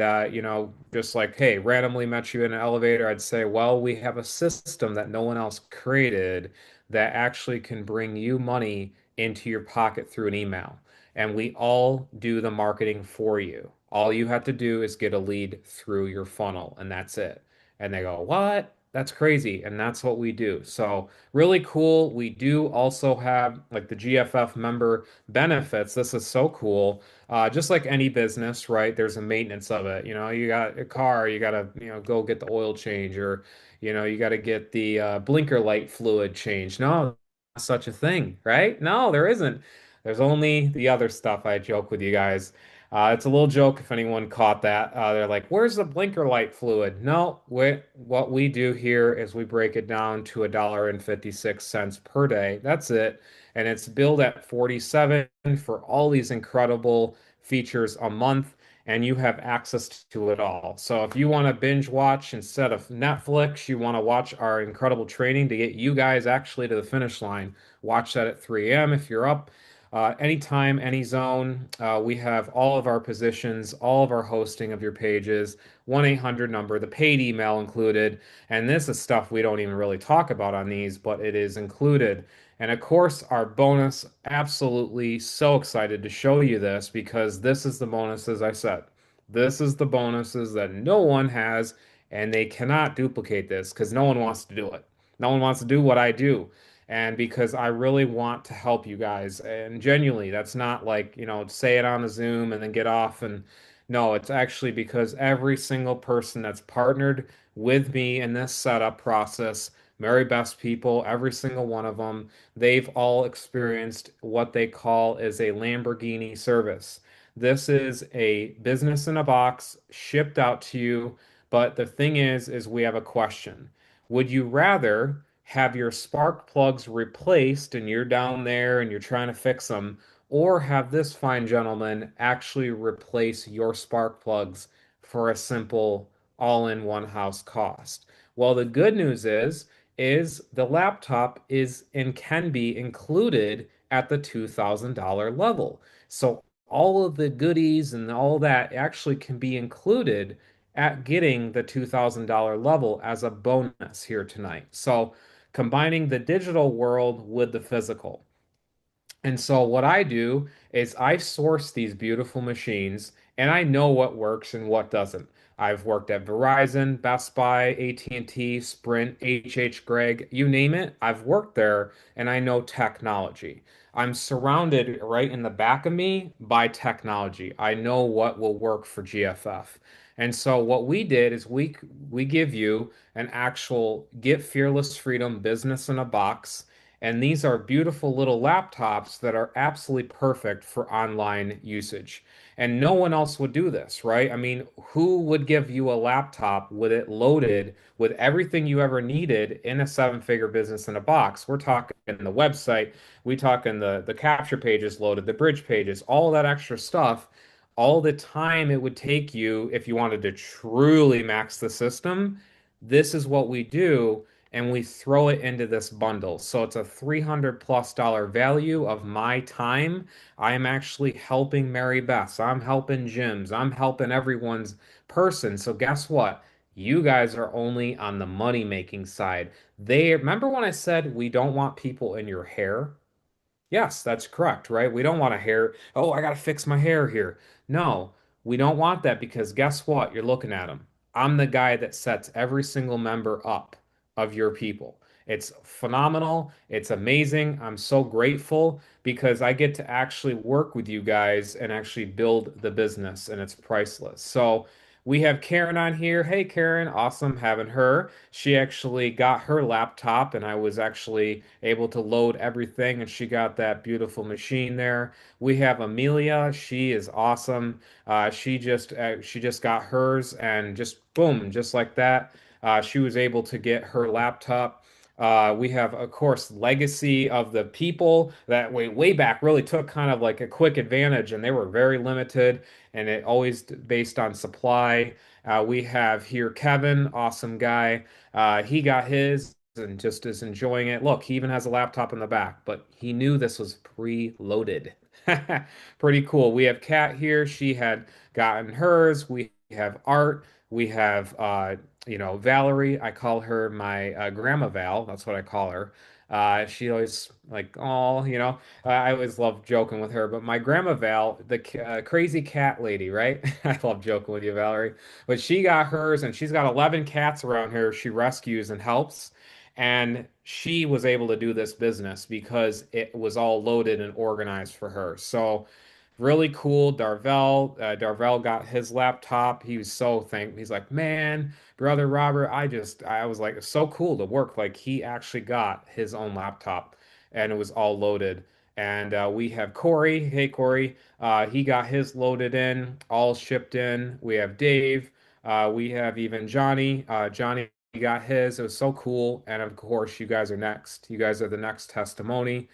just like, hey, randomly met you in an elevator, I'd say, well, we have a system that no one else created that actually can bring you money into your pocket through an email, and we all do the marketing for you. All you have to do is get a lead through your funnel, and that's it. And they go, "What? That's crazy." And that's what we do. So, really cool. We do also have like the GFF member benefits. This is so cool. Just like any business, right? There's a maintenance of it. You got a car, you got to, go get the oil change, or, you got to get the blinker light fluid change. No, such a thing, right? No, there isn't. There's only the other stuff I joke with you guys. It's a little joke if anyone caught that. They're like, "Where's the blinker light fluid?" No, what we do here is we break it down to $1.56 per day. That's it. And it's billed at 47 for all these incredible features a month, and you have access to it all. So if you want to binge watch instead of Netflix, you want to watch our incredible training to get you guys actually to the finish line. Watch that at 3 a.m. if you're up. Anytime, any zone. We have all of our positions, all of our hosting of your pages, 1-800 number, the paid email included. And this is stuff we don't even really talk about on these, but it is included. And of course, our bonus, absolutely so excited to show you this because this is the bonuses I said. This is the bonuses that no one has, and they cannot duplicate this because no one wants to do it. No one wants to do what I do. And because I really want to help you guys. And genuinely, that's not like, say it on the Zoom and then get off. And no, it's actually because every single person that's partnered with me in this setup process, Mary Best people, every single one of them, they've all experienced what they call is a Lamborghini service. This is a business in a box shipped out to you. But the thing is we have a question. Would you rather have your spark plugs replaced and you're down there and you're trying to fix them, or have this fine gentleman actually replace your spark plugs for a simple all-in-one house cost? Well, the good news is the laptop is and can be included at the $2,000 level. So all of the goodies and all that actually can be included at getting the $2,000 level as a bonus here tonight. So combining the digital world with the physical. And so what I do is I source these beautiful machines and I know what works and what doesn't. I've worked at Verizon, Best Buy, AT&T, Sprint, H Gregg, you name it. I've worked there and I know technology. I'm surrounded right in the back of me by technology. I know what will work for GFF. And so what we did is we give you an actual Get Fearless Freedom business in a box, and these are beautiful little laptops that are absolutely perfect for online usage. And no one else would do this, right? I mean, who would give you a laptop with it loaded with everything you ever needed in a seven-figure business in a box? We're talking the website, we talking the capture pages loaded, the bridge pages, all that extra stuff, all the time it would take you if you wanted to truly max the system. This is what we do and we throw it into this bundle. So it's a $300+ value of my time. I am actually helping Mary Beth. I'm helping Jim's. I'm helping everyone's person. So guess what? You guys are only on the money making side. They remember when I said we don't want people in your hair? Yes, that's correct, right? We don't want a hair. Oh, I got to fix my hair here. No, we don't want that because guess what? You're looking at them. I'm the guy that sets every single member up of your people. It's phenomenal. It's amazing. I'm so grateful because I get to actually work with you guys and actually build the business, and it's priceless. So, we have Karen on here. Hey, Karen, awesome having her. She actually got her laptop, and I was actually able to load everything, and she got that beautiful machine there. We have Amelia. She is awesome. She just got hers, and just boom, just like that, she was able to get her laptop. We have, of course, legacy of the people that way back really took kind of like a quick advantage, and they were very limited, and it always based on supply. We have here Kevin, awesome guy. He got his and just is enjoying it. Look, he even has a laptop in the back, but he knew this was pre-loaded. Pretty cool. We have Kat here. She had gotten hers. We have Art. We have Valerie. I call her my Grandma Val. That's what I call her. She always like, oh, I always love joking with her. But my Grandma Val, the crazy cat lady, right? I love joking with you, Valerie. But she got hers, and she's got 11 cats around here she rescues and helps. And she was able to do this business because it was all loaded and organized for her. So really cool. Darvel got his laptop. He was so thankful. He's like, man, brother Robert, I was like, it's so cool to work. Like he actually got his own laptop and it was all loaded. And we have Corey. Hey, Corey. He got his loaded in, all shipped in. We have Dave. We have even Johnny. Johnny got his. It was so cool. And of course, you guys are next. You guys are the next testimony.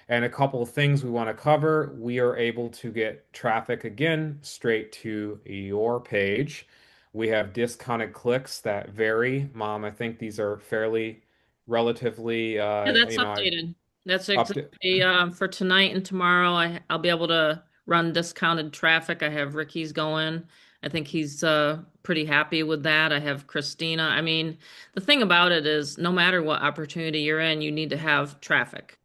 And a couple of things we want to cover. We are able to get traffic again straight to your page. We have discounted clicks that vary. Mom, I think these are fairly relatively,
Yeah, that's updated. That's
up to.
exactly for tonight and tomorrow. I'll be able to run discounted traffic. I have Ricky's going. I think he's pretty happy with that. I have Christina. I mean, the thing about it is, no matter what opportunity you're in, you need to have traffic.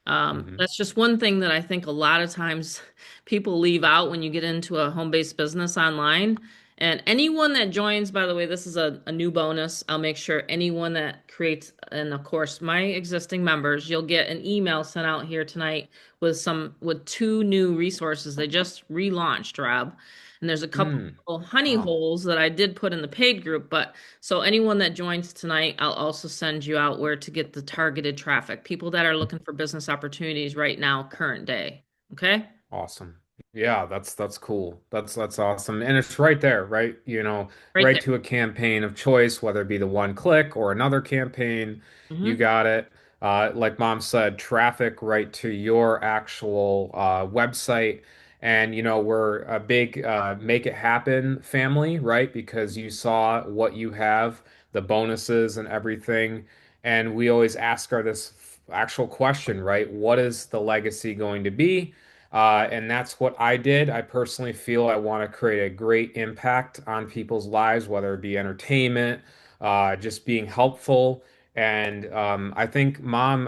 Mhm.
That's just one thing that I think a lot of times people leave out when you get into a home-based business online. And anyone that joins, by the way, this is a new bonus. I'll make sure anyone that creates, and of course, my existing members, you'll get an email sent out here tonight with two new resources. They just relaunched, Rob. And there's a couple
Mm.
honey
Oh,
holes that I did put in the paid group, but so anyone that joins tonight, I'll also send you out where to get the targeted traffic, people that are looking for business opportunities right now, current day. Okay?
awesome. Yeah, that's cool. That's awesome. And it's right there, right?
Right
Right
there.
to a campaign of choice, whether it be the one click or another campaign. You
Hmm.
got it. Like mom said, traffic right to your actual website. And we're a big make it happen family, right? Because you saw what you have, the bonuses and everything. And we always ask her this actual question, right? What is the legacy going to be? And that's what I did. I personally feel I want to create a great impact on people's lives, whether it be entertainment, just being helpful. And I think, Mom,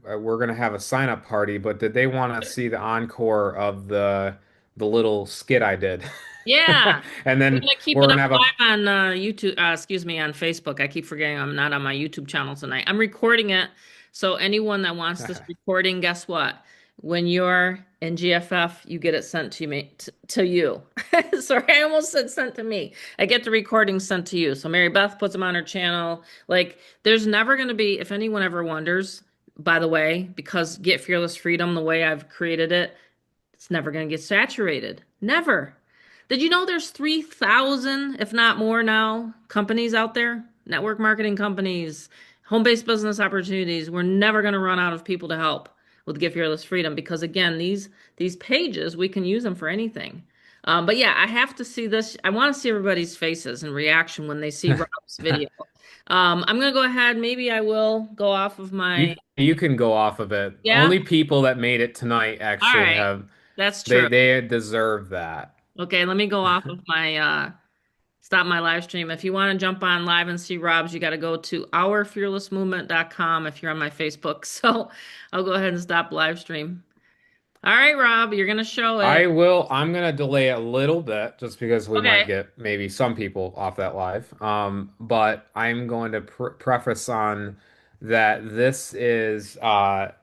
we're going to have a sign-up party, but did they want to see the encore of the little skit I did?
Yeah.
And
We're
then
gonna keep
we're
it
going
up
to have a
live on YouTube, excuse me, on Facebook. I keep forgetting I'm not on my YouTube channel tonight. I'm recording it. So anyone that wants this recording, guess what? When you're in GFF, you get it sent to me to you. Sorry, I almost said sent to me. I get the recording sent to you. So Mary Beth puts them on her channel. Like there's never gonna be, if anyone ever wonders, by the way, because Get Fearless Freedom, the way I've created it, it's never gonna get saturated. Never. Did you know there's 3,000, if not more now, companies out there? Network marketing companies, home-based business opportunities. We're never going to run out of people to help with Give Fearless Freedom because again, these pages, we can use them for anything. But yeah, I have to see this. I want to see everybody's faces and reaction when they see Rob's video. I'm going to go ahead. Maybe I will go off of my,
you can go off of it.
yeah.
Only people that made it tonight
All
actually
right.
have
That's
they
true.
they deserve that.
Okay, let me go off of my stop my live stream. If you want to jump on live and see Rob's, you got to go to ourfearlessmovement.com if you're on my Facebook. So I'll go ahead and stop live stream. All right, Rob, you're going to show it.
I'm gonna delay it a little bit just because we might
Okay.
get maybe some people off that live. But I'm going to preface on that this is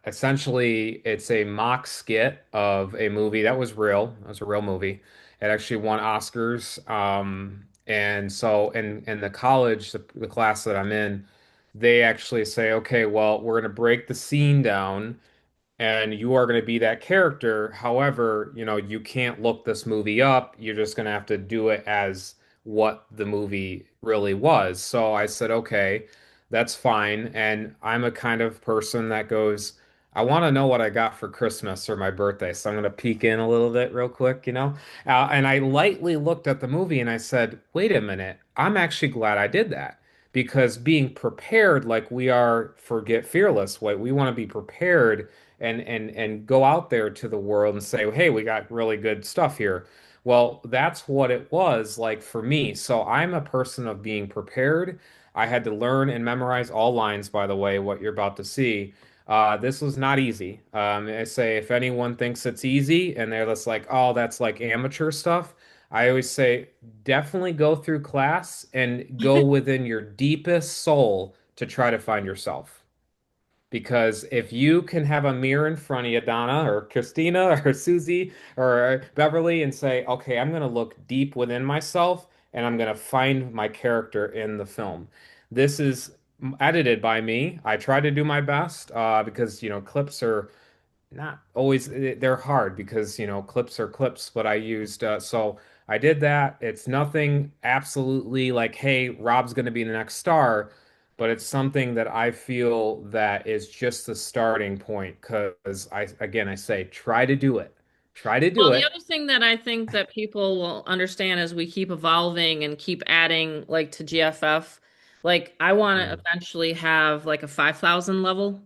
essentially it's a mock skit of a movie that was real. It was a real movie. It actually won Oscars. And so in the college, the class that I'm in, they actually say, okay, well, we're gonna break the scene down and you are going to be that character. However, you can't look this movie up. You're just going to have to do it as what the movie really was. So I said, okay, that's fine. And I'm a kind of person that goes, I want to know what I got for Christmas or my birthday. So I'm going to peek in a little bit real quick. And I lightly looked at the movie and I said, wait a minute, I'm actually glad I did that. Because being prepared, like we are for Get Fearless, what we want to be prepared and go out there to the world and say, hey, we got really good stuff here. Well, that's what it was like for me. So I'm a person of being prepared. I had to learn and memorize all lines, by the way, what you're about to see. This was not easy. I say if anyone thinks it's easy and they're just like, oh, that's like amateur stuff, I always say definitely go through class and go within your deepest soul to try to find yourself. Because if you can have a mirror in front of you, Donna or Christina or Susie or Beverly, and say, okay, I'm going to look deep within myself and I'm going to find my character in the film. This is edited by me. I try to do my best because, clips are not always they're hard because clips are clips but I used so I did that. It's nothing absolutely like, hey, Rob's going to be the next star, but it's something that I feel that is just the starting point because I say try to do
Well, the
it.
other thing that I think that people will understand as we keep evolving and keep adding like to GFF, like I want to
Mm,
eventually have like a 5,000 level.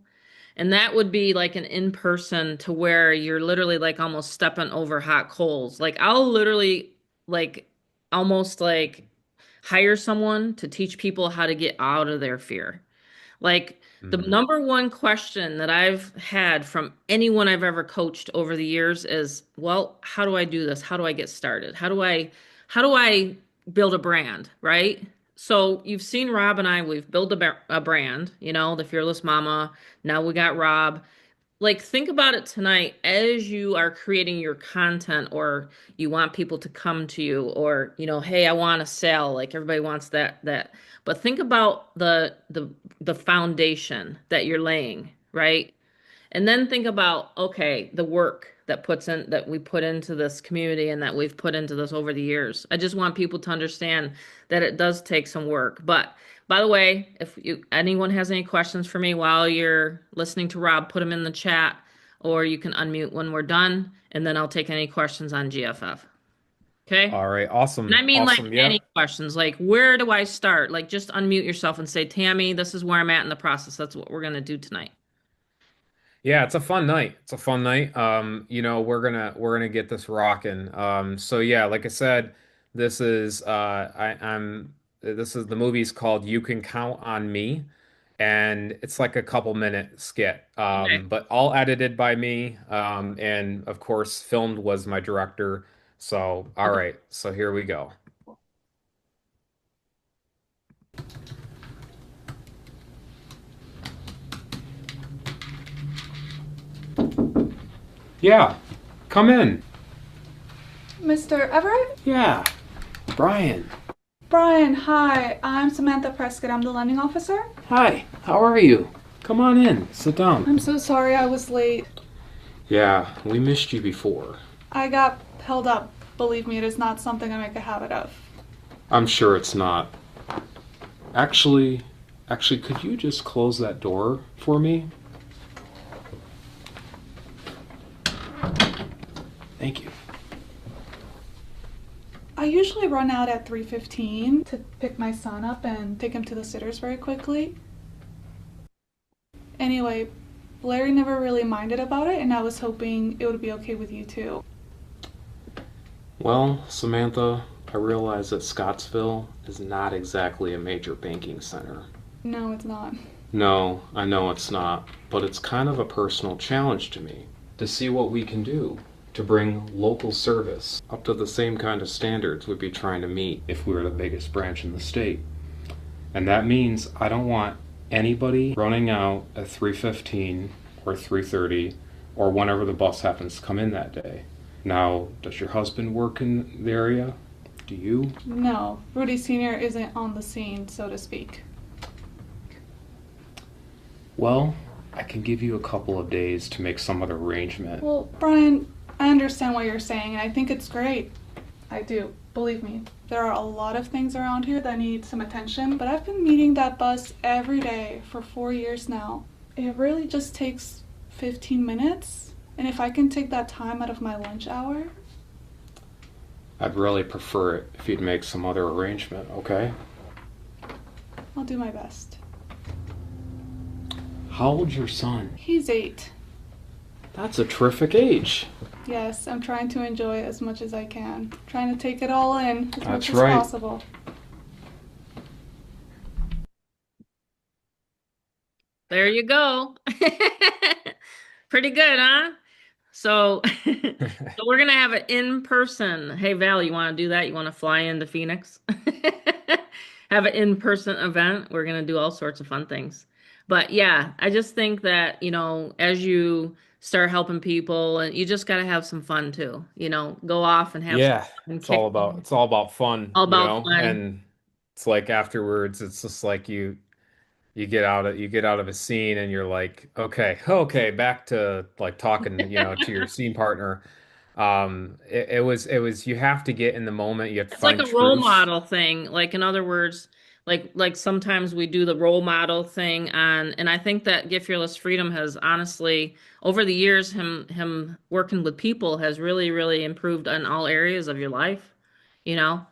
And that would be like an in-person to where you're literally like almost stepping over hot coals. Like I'll literally like almost like hire someone to teach people how to get out of their fear. Like the
mhm.
number one question that I've had from anyone I've ever coached over the years is, well, how do I do this? How do I get started? How do I build a brand, right? So you've seen Rob and I, we've built a brand, the Fearless Mama. Now we got Rob. Like, think about it tonight as you are creating your content, or you want people to come to you, or, hey, I want to sell. Like everybody wants that. But think about the foundation that you're laying, right? And then think about, okay, the work that we put into this community and that we've put into this over the years. I just want people to understand that it does take some work. But by the way, if anyone has any questions for me while you're listening to Rob, put them in the chat, or you can unmute when we're done, and then I'll take any questions on GFF. Okay?
All right,
And I
awesome,
mean, like,
awesome.
any
Yeah.
questions, like, where do I start? Like, just unmute yourself and say, Tammy, this is where I'm at in the process. That's what we're going to do tonight.
Yeah, it's a fun night. It's a fun night. We're gonna get this rocking. So yeah, like I said, this is I'm this is the movie's called You Can Count on Me, and it's like a couple-minute skit.
Okay.
But all edited by me. And of course, filmed was my director. So all
Okay.
right, so here we go. Yeah, come in.
Mr. Everett?
Yeah, Brian.
Brian, hi. I'm Samantha Prescott. I'm the lending officer.
Hi, how are you? Come on in, sit down.
I'm so sorry I was late.
Yeah, we missed you before.
I got held up. Believe me, it is not something I make a habit of.
I'm sure it's not. Actually, could you just close that door for me? Thank you.
I usually run out at 3:15 to pick my son up and take him to the sitters very quickly. Anyway, Larry never really minded about it, and I was hoping it would be okay with you too.
Well, Samantha, I realize that Scottsville is not exactly a major banking center.
No, it's not.
No, I know it's not, but it's kind of a personal challenge to me to see what we can do to bring local service up to the same kind of standards we'd be trying to meet if we were the biggest branch in the state. And that means I don't want anybody running out at 3:15 or 3:30 or whenever the bus happens to come in that day. Now, does your husband work in the area? Do you?
No, Rudy Sr. isn't on the scene, so to speak.
Well, I can give you a couple of days to make some other arrangement.
Well, Brian, I understand what you're saying, and I think it's great. I do. Believe me, there are a lot of things around here that need some attention, but I've been meeting that bus every day for 4 years now. It really just takes 15 minutes, and if I can take that time out of my lunch hour.
I'd really prefer it if you'd make some other arrangement, okay?
I'll do my best.
How old's your son?
He's 8.
That's a terrific age.
Yes, I'm trying to enjoy it as much as I can. Trying to take it all in as
That's
much as
right.
possible.
There you go. Pretty good, huh? So, so we're gonna have it in person. Hey, Val, you want to do that? You want to fly into Phoenix? Have an in-person event. We're gonna do all sorts of fun things. But yeah, I just think that, as you start helping people, and you just gotta have some fun too. Go off and have some
Yeah,
fun and
it's all
kick
about it's all about fun,
all
you
about
know?
fun.
And it's like afterwards it's just like you get out of a scene and you're like, okay, back to like talking, to your scene partner. It was you have to get in the moment, you have to
It's like
find
a role
truth.
model thing. Like in other words, like sometimes we do the role model thing on, and I think that Get Fearless Freedom has honestly over the years him working with people has really, really improved in all areas of your life, you know?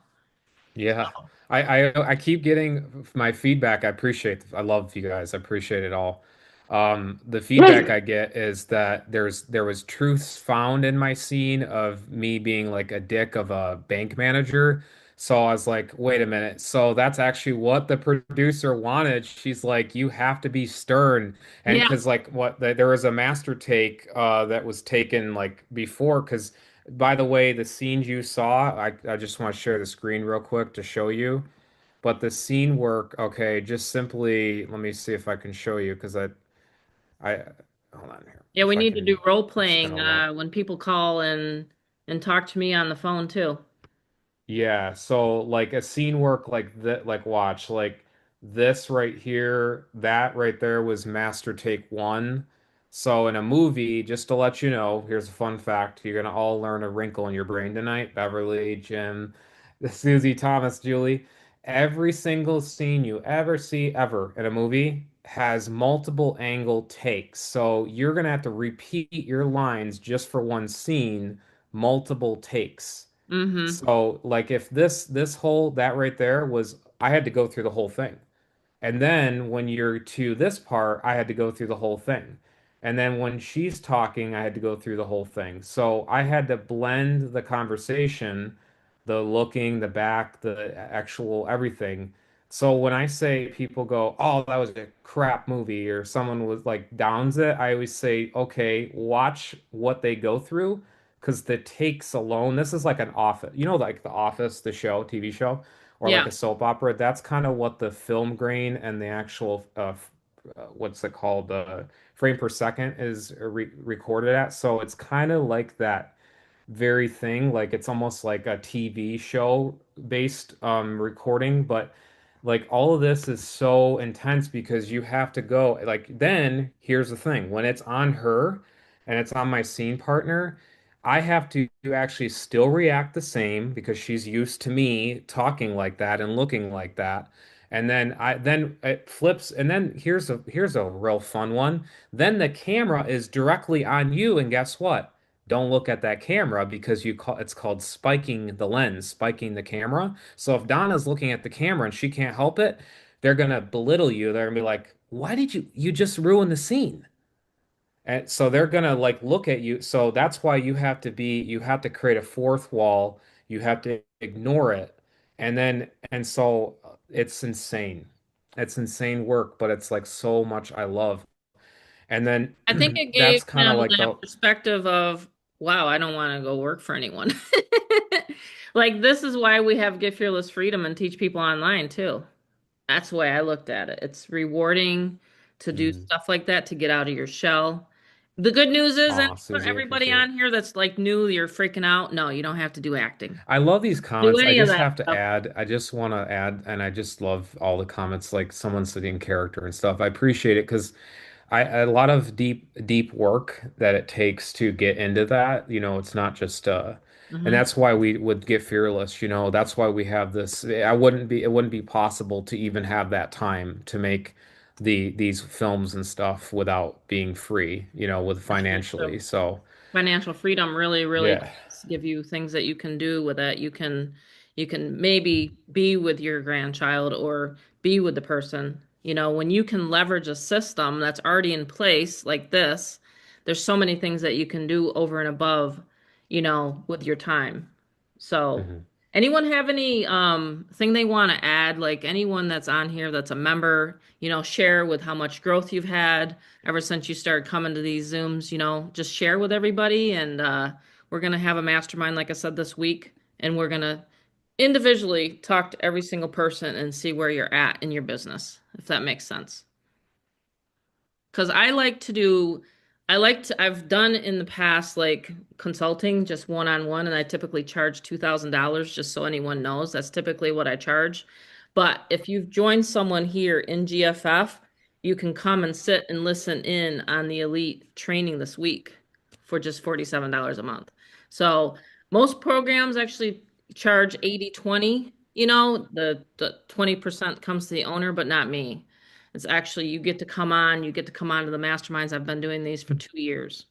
Yeah. I keep getting my feedback. I love you guys. I appreciate it all. The feedback I get is that there was truths found in my scene of me being like a dick of a bank manager. So I was like, wait a minute. So that's actually what the producer wanted. She's like, you have to be stern. And
Yeah.
because like there was a master take that was taken like before because By the way, the scenes you saw, I just want to share the screen real quick to show you. But the scene work, okay, just simply let me see if I can show you because I hold on here.
Yeah, we
If I
need to do
can,
role
it's
playing
gonna load.
when people call and talk to me on the phone too.
Yeah, so like a scene work like that, like watch, like this right here, that right there was master take one. So in a movie, just to let you know, here's a fun fact. You're gonna all learn a wrinkle in your brain tonight. Beverly, Jim, Susie, Thomas, Julie. Every single scene you ever see ever in a movie has multiple angle takes. So you're gonna have to repeat your lines just for one scene, multiple takes.
Mm-hmm.
So like if this whole that right there was I had to go through the whole thing. And then when you're to this part, I had to go through the whole thing. And then when she's talking, I had to go through the whole thing. So I had to blend the conversation, the looking, the back, the actual everything. So when I say people go, "Oh, that was a crap movie," or someone was like downs it, I always say, "Okay, watch what they go through." Because the takes alone, this is like an office, like The Office, the show, TV show or like
Yeah.
a soap opera. That's kind of what the film grain and the actual what's it called, frame per second is recorded at. So it's kind of like that very thing. Like it's almost like a TV show based recording, but like all of this is so intense because you have to go like then here's the thing when it's on her and it's on my scene partner I have to actually still react the same because she's used to me talking like that and looking like that. And then it flips and then here's a real fun one. Then the camera is directly on you and guess what? Don't look at that camera because it's called spiking the lens, spiking the camera. So if Donna's looking at the camera and she can't help it, they're gonna belittle you. They're gonna be like, "Why did you just ruin the scene?" And so they're gonna like look at you. So that's why you have to create a fourth wall. You have to ignore it. And so it's insane. It's insane work, but it's like so much I love. And then
I think it gave
that's kind of
him
like
that
the
perspective of, wow, I don't want to go work for anyone. Like this is why we have Get Fearless Freedom and teach people online too. That's the way I looked at it. It's rewarding to do
mm,
stuff like that to get out of your shell. The good news is, and
aw, Susie, I
everybody
appreciate it.
on here that's like new, you're freaking out. No, you don't have to do acting.
I love these
Do
comments. I
any of
just
that
have to
stuff.
add, I just want to add, and I just love all the comments, like someone sitting in character and stuff. I appreciate it because a lot of deep work that it takes to get into that. It's not just and
Hmm.
that's why we would get fearless. That's why we have this. It wouldn't be possible to even have that time to make these films and stuff without being free, with
That's really true.
financially. So
Financial freedom really
yeah.
does give you things that you can do with it. You can maybe be with your grandchild or be with the person. When you can leverage a system that's already in place like this, there's so many things that you can do over and above, with your time. So,
Mhm.
anyone have any thing they want to add? Like anyone that's on here that's a member, share with how much growth you've had ever since you started coming to these Zooms, just share with everybody. And we're going to have a mastermind, like I said, this week. And we're going to individually talk to every single person and see where you're at in your business, if that makes sense. Because I've done in the past like consulting just one on one, and I typically charge $2,000 just so anyone knows. That's typically what I charge. But if you've joined someone here in GFF, you can come and sit and listen in on the elite training this week for just $47 a month. So most programs actually charge 80/20. The 20% comes to the owner, but not me. It's actually you get to come on to the masterminds. I've been doing these for 2 years.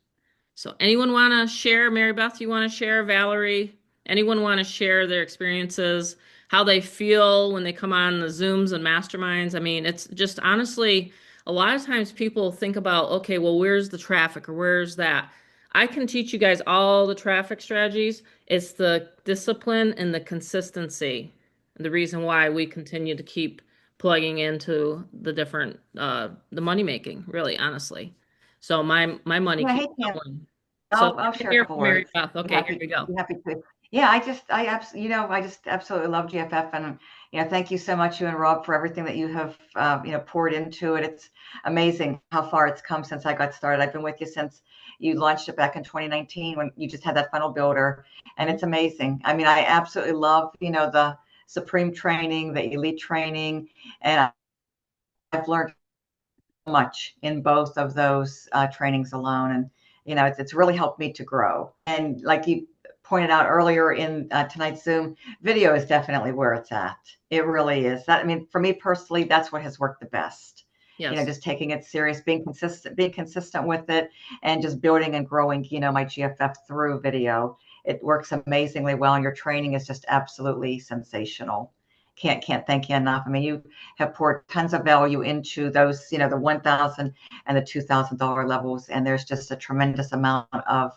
So anyone want to share, Mary Beth, you want to share, Valerie, anyone want to share their experiences, how they feel when they come on the Zooms and masterminds? I mean, it's just honestly, a lot of times people think about, okay, well, where's the traffic or where's that? I can teach you guys all the traffic strategies. It's the discipline and the consistency. The reason why we continue to keep plugging into the different the money making, really, honestly. So my money
Yeah,
keeps
hey Tam.
going. So
I'll share a
here
couple
from Mary
words.
Beth.
Be
Okay, here
happy,
we go.
be happy to. Yeah, I just absolutely love GFF, and thank you so much, you and Rob, for everything that you have, poured into it. It's amazing how far it's come since I got started. I've been with you since you launched it back in 2019 when you just had that funnel builder, and
Mhm.
it's amazing. I mean, I absolutely love, the Supreme training, the Elite training, and I've learned much in both of those trainings alone. And, it's really helped me to grow. And like you pointed out earlier in tonight's Zoom, video is definitely where it's at. It really is. That, I mean, for me personally, that's what has worked the best.
Yes.
Just taking it serious, being consistent with it, and just building and growing, my GFF through video. It works amazingly well, and your training is just absolutely sensational. Can't thank you enough. I mean, you have poured tons of value into those, the 1,000 and the $2,000 levels, and there's just a tremendous amount of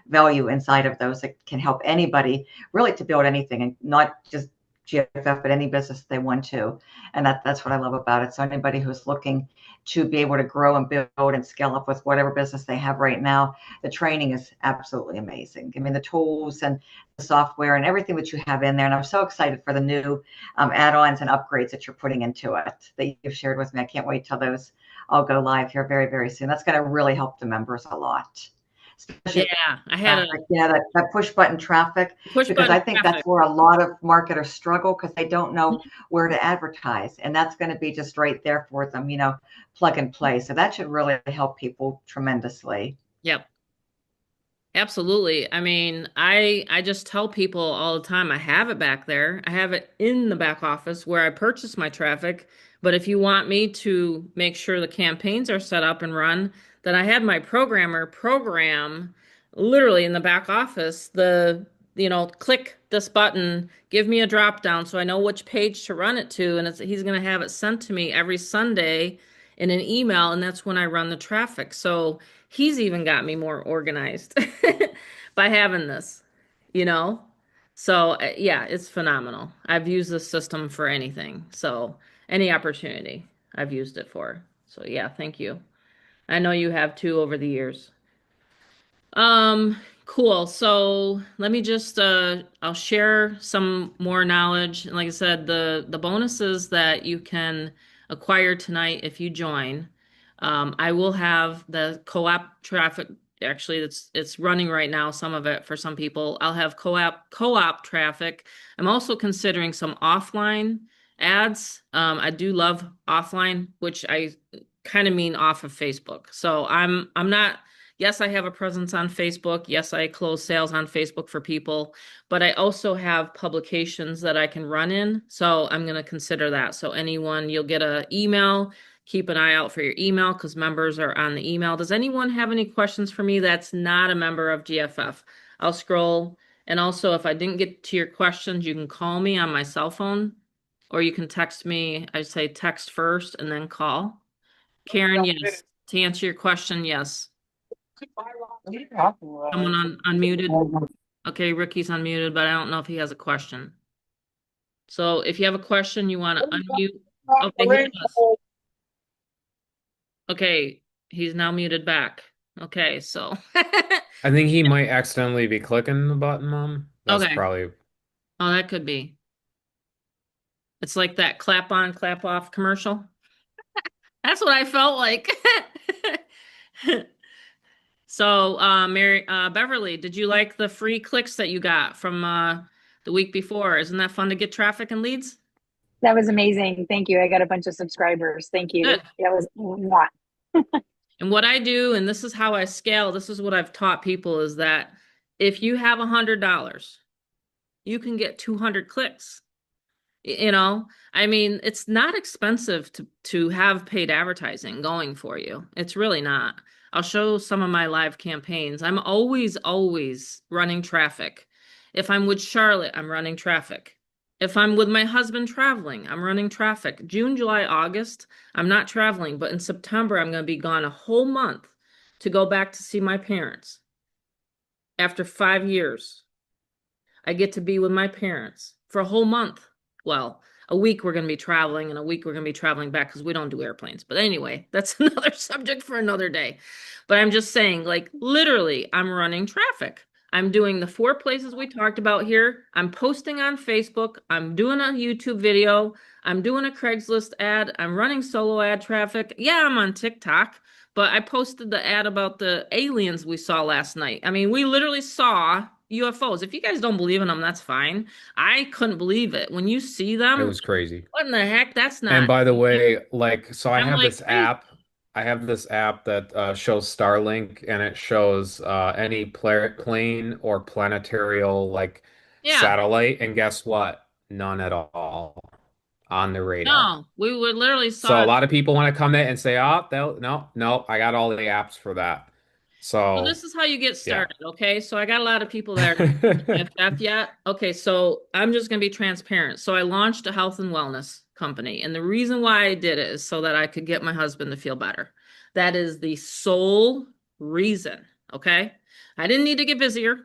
value inside of those that can help anybody really to build anything, and not just GFF, but any business they want to. And that's what I love about it. So anybody who's looking to be able to grow and build and scale up with whatever business they have right now, the training is absolutely amazing. I mean, the tools and the software and everything that you have in there. And I'm so excited for the new add-ons and upgrades that you're putting into it that you've shared with me. I can't wait till those all go live here very, very soon. That's going to really help the members a lot, especially
Yeah, I had a
traffic, that push button traffic,
push
because I
button
think that's
traffic.
where a lot of marketers struggle because they don't know where to advertise. And that's going to be just right there for them, plug and play. So that should really help people tremendously.
Yep. Absolutely. I mean, I just tell people all the time I have it back there. I have it in the back office where I purchase my traffic. But if you want me to make sure the campaigns are set up and run, then I had my programmer program literally in the back office click this button, give me a drop down so I know which page to run it to, and he's going to have it sent to me every Sunday in an email, and that's when I run the traffic. So he's even got me more organized by having this, you know? So, yeah, it's phenomenal. I've used this system for anything. So, any opportunity I've used it for. So, yeah, thank you. I know you have too over the years. Um, cool. So let me just I'll share some more knowledge. And like I said, the bonuses that you can acquire tonight if you join. I will have the co-op traffic. Actually, it's running right now, some of it for some people. I'll have co-op traffic. I'm also considering some offline ads. I do love offline, which I kind of mean off of Facebook. So I'm not. Yes, I have a presence on Facebook. Yes, I close sales on Facebook for people, but I also have publications that I can run in. So I'm going to consider that. So anyone, you'll get an email. Keep an eye out for your email because members are on the email. Does anyone have any questions for me that's not a member of GFF? I'll scroll. And also, if I didn't get to your questions, you can call me on my cell phone or you can text me. I say text first and then call. Karen, yes. To answer your question, yes. Someone unmuted. Okay, Ricky's unmuted, but I don't know if he has a question. So if you have a question, you want to unmute. Okay, he does. Okay, he's now muted back. Okay, so.
I think he might accidentally be clicking the button, Mom. That's
Okay.
probably.
Oh, that could be. It's like that clap on, clap off commercial. That's what I felt like. So, Beverly, did you like the free clicks that you got from the week before? Isn't that fun to get traffic and leads?
That was amazing. Thank you. I got a bunch of subscribers. Thank you.
Good.
That was mwah.
And what I do, and this is how I scale, this is what I've taught people is that if you have $100, you can get 200 clicks. I mean, it's not expensive to have paid advertising going for you. It's really not. I'll show some of my live campaigns. I'm always running traffic. If I'm with Charlotte, I'm running traffic. If I'm with my husband traveling, I'm running traffic. June, July, August, I'm not traveling, but in September, I'm going to be gone a whole month to go back to see my parents after 5 years. I get to be with my parents for a whole month. Well, a week we're going to be traveling and a week we're going to be traveling back because we don't do airplanes. But anyway, that's another subject for another day. But I'm just saying, like, literally, I'm running traffic. I'm doing the 4 places we talked about here. I'm posting on Facebook. I'm doing a YouTube video. I'm doing a Craigslist ad. I'm running solo ad traffic. Yeah, I'm on TikTok, but I posted the ad about the aliens we saw last night. I mean, we literally saw UFOs. If you guys don't believe in them, that's fine. I couldn't believe it. When you see
It
them,
was crazy.
what in the heck? That's
And
not.
by the way, like, so
I'm like, crazy.
I have this app that shows Starlink, and it shows any plane or planetarial like
Yeah.
satellite. And guess what? None at all on the radar.
No, we would literally
So
saw
a
it.
lot of people want to come in and say, "Oh, no, no, I got all the apps for that."
So
So
this is how you get
yeah.
started, okay? So I got a lot of people that are not in the GFF yet. Okay, so I'm just gonna be transparent. So I launched a health and wellness company, and the reason why I did it is so that I could get my husband to feel better. That is the sole reason, okay? I didn't need to get busier.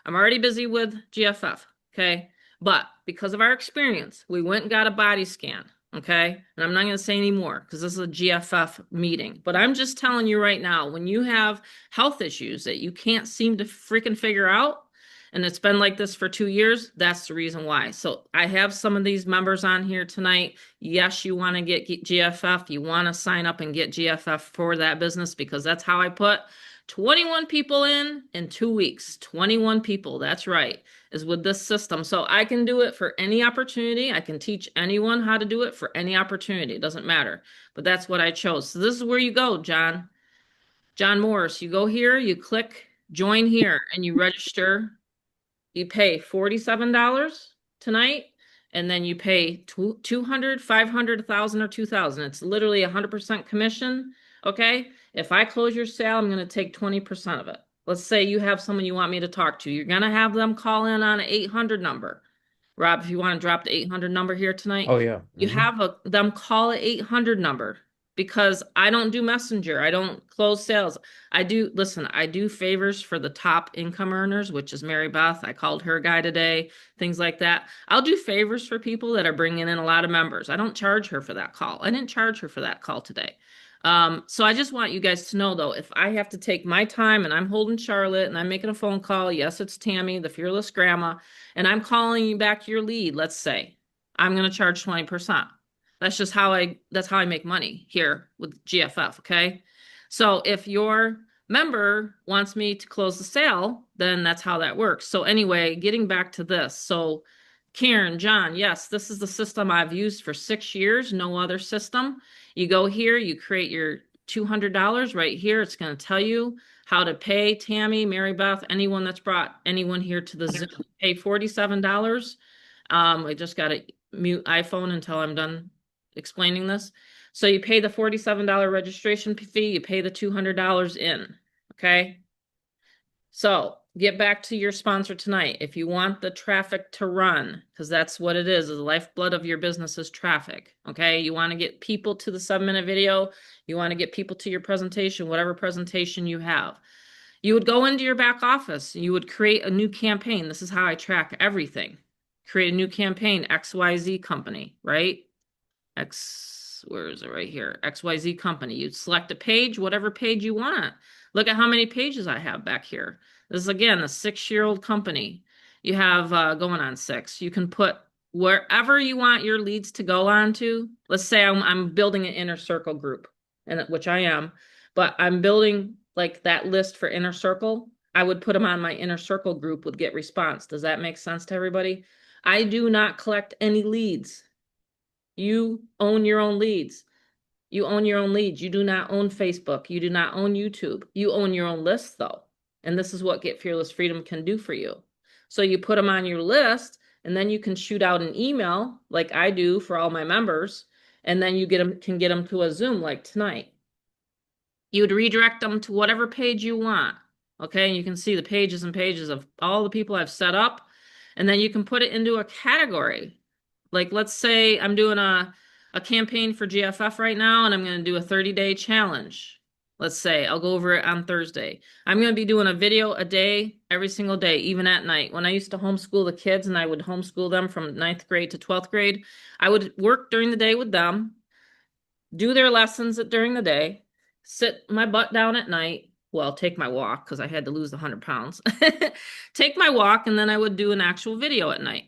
I'm already busy with GFF, okay? But because of our experience, we went and got a body scan. Okay. And I'm not going to say any more because this is a GFF meeting. But I'm just telling you right now, when you have health issues that you can't seem to freaking figure out, and it's been like this for 2 years, that's the reason why. So I have some of these members on here tonight. Yes, you want to get GFF. You want to sign up and get GFF for that business because that's how I put 21 people in 2 weeks. 21 people. That's right, is with this system. So I can do it for any opportunity. I can teach anyone how to do it for any opportunity. It doesn't matter. But that's what I chose. So this is where you go, John. John Morris. You go here, you click join here, and you register. You pay $47 tonight, and then you pay 200, 500, 1,000, or 2,000. It's literally 100% commission. Okay. If I close your sale, I'm going to take 20% of it. Let's say you have someone you want me to talk to. You're going to have them call in on an 800 number. Rob, if you want to drop the 800 number here tonight,
Oh yeah.
you have them call an 800 number because I don't do messenger. I don't close sales. Listen, I do favors for the top income earners, which is Marybeth. I called her guy today, things like that. I'll do favors for people that are bringing in a lot of members. I don't charge her for that call. I didn't charge her for that call today. So I just want you guys to know though, if I have to take my time and I'm holding Charlotte and I'm making a phone call, yes, it's Tammy, the fearless grandma, and I'm calling you back your lead, let's say, I'm going to charge 20%. That's how I make money here with GFF, okay? So if your member wants me to close the sale, then that's how that works. So anyway, getting back to this. So Karen, John, yes, this is the system I've used for 6 years, no other system. You go here, you create your $200 right here. It's going to tell you how to pay Tammy, Marybeth, anyone that's brought anyone here to the Zoom. Pay $47. I just got to mute iPhone until I'm done explaining this. So you pay the $47 registration fee, you pay the $200 in, okay? So get back to your sponsor tonight. If you want the traffic to run, because that's what it is the lifeblood of your business is traffic, okay? You want to get people to the 7-minute video, you want to get people to your presentation, whatever presentation you have. You would go into your back office, you would create a new campaign. This is how I track everything. Create a new campaign, XYZ company, right? Where is it right here? XYZ company. You'd select a page, whatever page you want. Look at how many pages I have back here. This is again a 6-year-old company. You have going on 6. You can put wherever you want your leads to go on to. Let's say I'm building an inner circle group, and which I am, but I'm building like that list for inner circle. I would put them on my inner circle group with get response. Does that make sense to everybody? I do not collect any leads. You own your own leads. You own your own leads. You do not own Facebook. You do not own YouTube. You own your own list though. And this is what Get Fearless Freedom can do for you. So you put them on your list and then you can shoot out an email like I do for all my members. And then you can get them to a Zoom like tonight. You would redirect them to whatever page you want. Okay. And you can see the pages and pages of all the people I've set up. And then you can put it into a category. Like, let's say I'm doing a campaign for GFF right now, and I'm going to do a 30-day challenge. Let's say I'll go over it on Thursday. I'm going to be doing a video a day, every single day, even at night. When I used to homeschool the kids and I would homeschool them from ninth grade to 12th grade, I would work during the day with them, do their lessons during the day, sit my butt down at night. Well, take my walk because I had to lose the 100 pounds. Take my walk, and then I would do an actual video at night.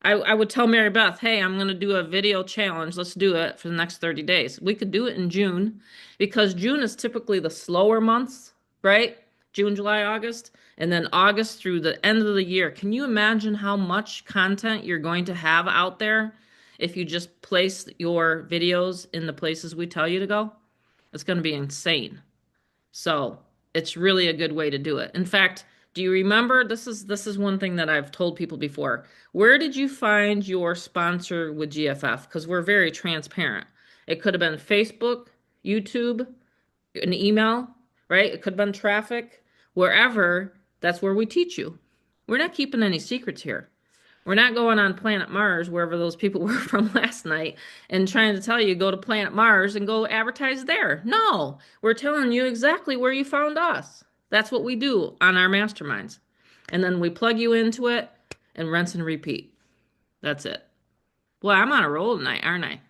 I would tell Marybeth, hey, I'm going to do a video challenge. Let's do it for the next 30 days. We could do it in June because June is typically the slower months, right? June, July, August, and then August through the end of the year. Can you imagine how much content you're going to have out there if you just place your videos in the places we tell you to go? It's going to be insane. So it's really a good way to do it. In fact, do you remember, this is one thing that I've told people before. Where did you find your sponsor with GFF? Because we're very transparent. It could have been Facebook, YouTube, an email, right? It could have been traffic, wherever. That's where we teach you. We're not keeping any secrets here. We're not going on planet Mars, wherever those people were from last night, and trying to tell you go to planet Mars and go advertise there. No, we're telling you exactly where you found us. That's what we do on our masterminds. And then we plug you into it and rinse and repeat. That's it. Boy, I'm on a roll tonight, aren't I?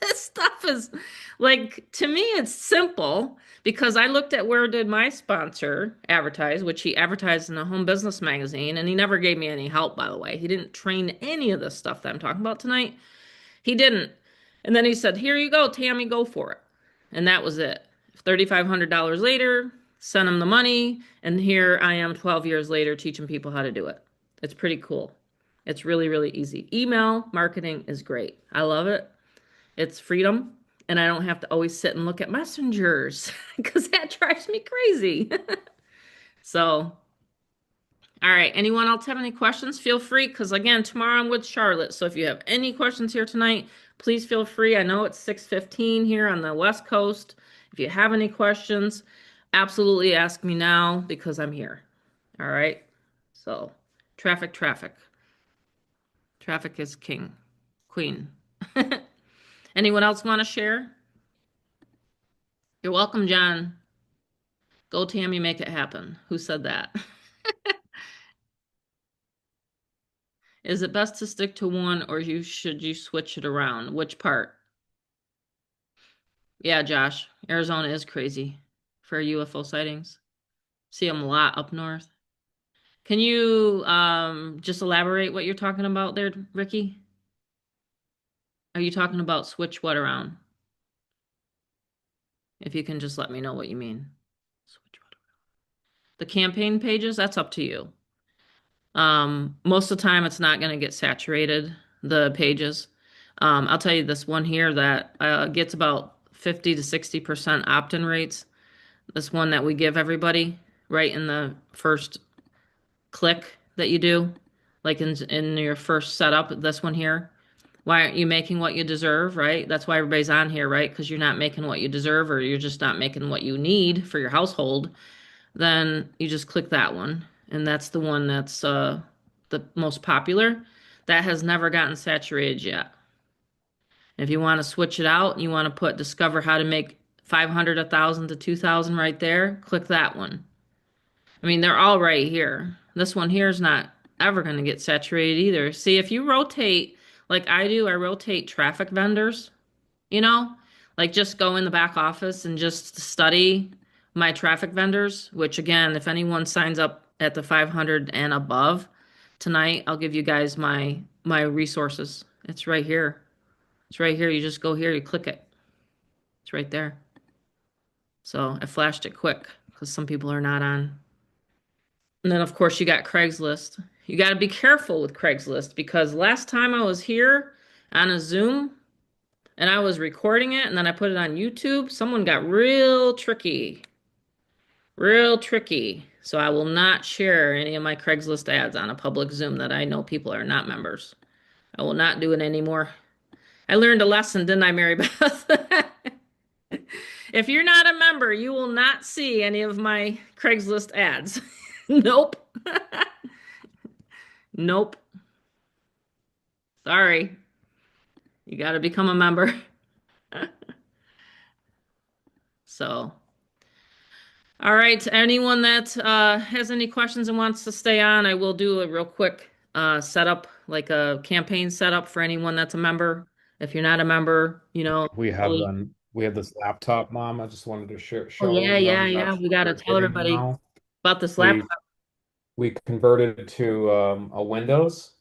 This stuff is like, to me, it's simple because I looked at where did my sponsor advertise, which he advertised in a home business magazine, and he never gave me any help, by the way. He didn't train any of this stuff that I'm talking about tonight. He didn't. And then he said, here you go, Tammy, go for it. And that was it. $3,500 later, sent him the money, and here I am 12 years later teaching people how to do it. It's pretty cool. It's really, really easy. Email marketing is great. I love it. It's freedom, and I don't have to always sit and look at messengers because that drives me crazy. So, all right. Anyone else have any questions? Feel free, because again, tomorrow I'm with Charlotte. So if you have any questions here tonight, please feel free. I know it's 6:15 here on the West Coast. If you have any questions, absolutely ask me now because I'm here. All right. So, traffic, traffic. Traffic is king, queen. Anyone else want to share? You're welcome, John. Go, Tammy, make it happen. Who said that? Is it best to stick to one or should you switch it around? Which part? Yeah, Josh, Arizona is crazy for UFO sightings. See them a lot up north. Can you just elaborate what you're talking about there, Ricky? Are you talking about switch what around? If you can just let me know what you mean. Switch what around. The campaign pages, that's up to you. Most of the time it's not going to get saturated, the pages. I'll tell you this one here that gets about 50 to 60% opt-in rates. This one that we give everybody right in the first click that you do, like in your first setup, this one here. Why aren't you making what you deserve, right? That's why everybody's on here, right? Because you're not making what you deserve, or you're just not making what you need for your household. Then you just click that one. And that's the one that's the most popular. That has never gotten saturated yet. If you want to switch it out, you want to put discover how to make 500, 1,000 to 2,000 right there, click that one. I mean, they're all right here. This one here is not ever going to get saturated either. See, if you rotate like I do, I rotate traffic vendors, you know, like just go in the back office and just study my traffic vendors, which again, if anyone signs up at the 500 and above tonight, I'll give you guys my resources. It's right here. It's right here. You just go here, you click it. It's right there. So I flashed it quick because some people are not on. And then of course you got Craigslist. You got to be careful with Craigslist because last time I was here on a Zoom and I was recording it and then I put it on YouTube, someone got real tricky. Real tricky. So I will not share any of my Craigslist ads on a public Zoom that I know people are not members. I will not do it anymore. I learned a lesson, didn't I, Marybeth? If you're not a member, you will not see any of my Craigslist ads. Nope. Nope. Sorry. You got to become a member. So, all right. Anyone that has any questions and wants to stay on, I will do a real quick setup, like a campaign setup for anyone that's a member. If you're not a member, totally.
We have this laptop, Mom. I just wanted to
Oh
show
yeah, yeah,
them
yeah.
that's
We
what
gotta
we're
tell
getting
everybody
now.
about this
We
laptop.
we converted it to a Windows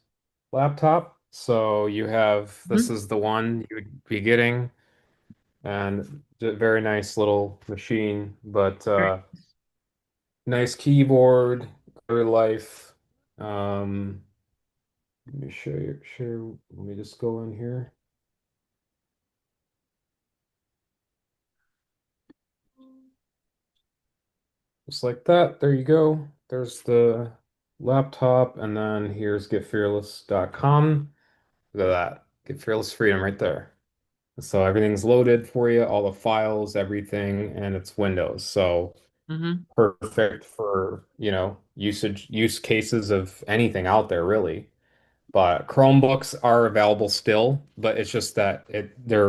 laptop. So you have this
Mhm.
is the one you would be getting, and a very nice little machine, but nice keyboard, battery life. Um, Let me show you. Share. Let me just go in here, just like that. There you go. There's the laptop, and then here's getfearless.com. Look at that. Get Fearless Freedom right there. So everything's loaded for you, all the files, everything, and it's Windows. So
Mhm.
perfect for, use cases of anything out there, really. But Chromebooks are available still, but it's just that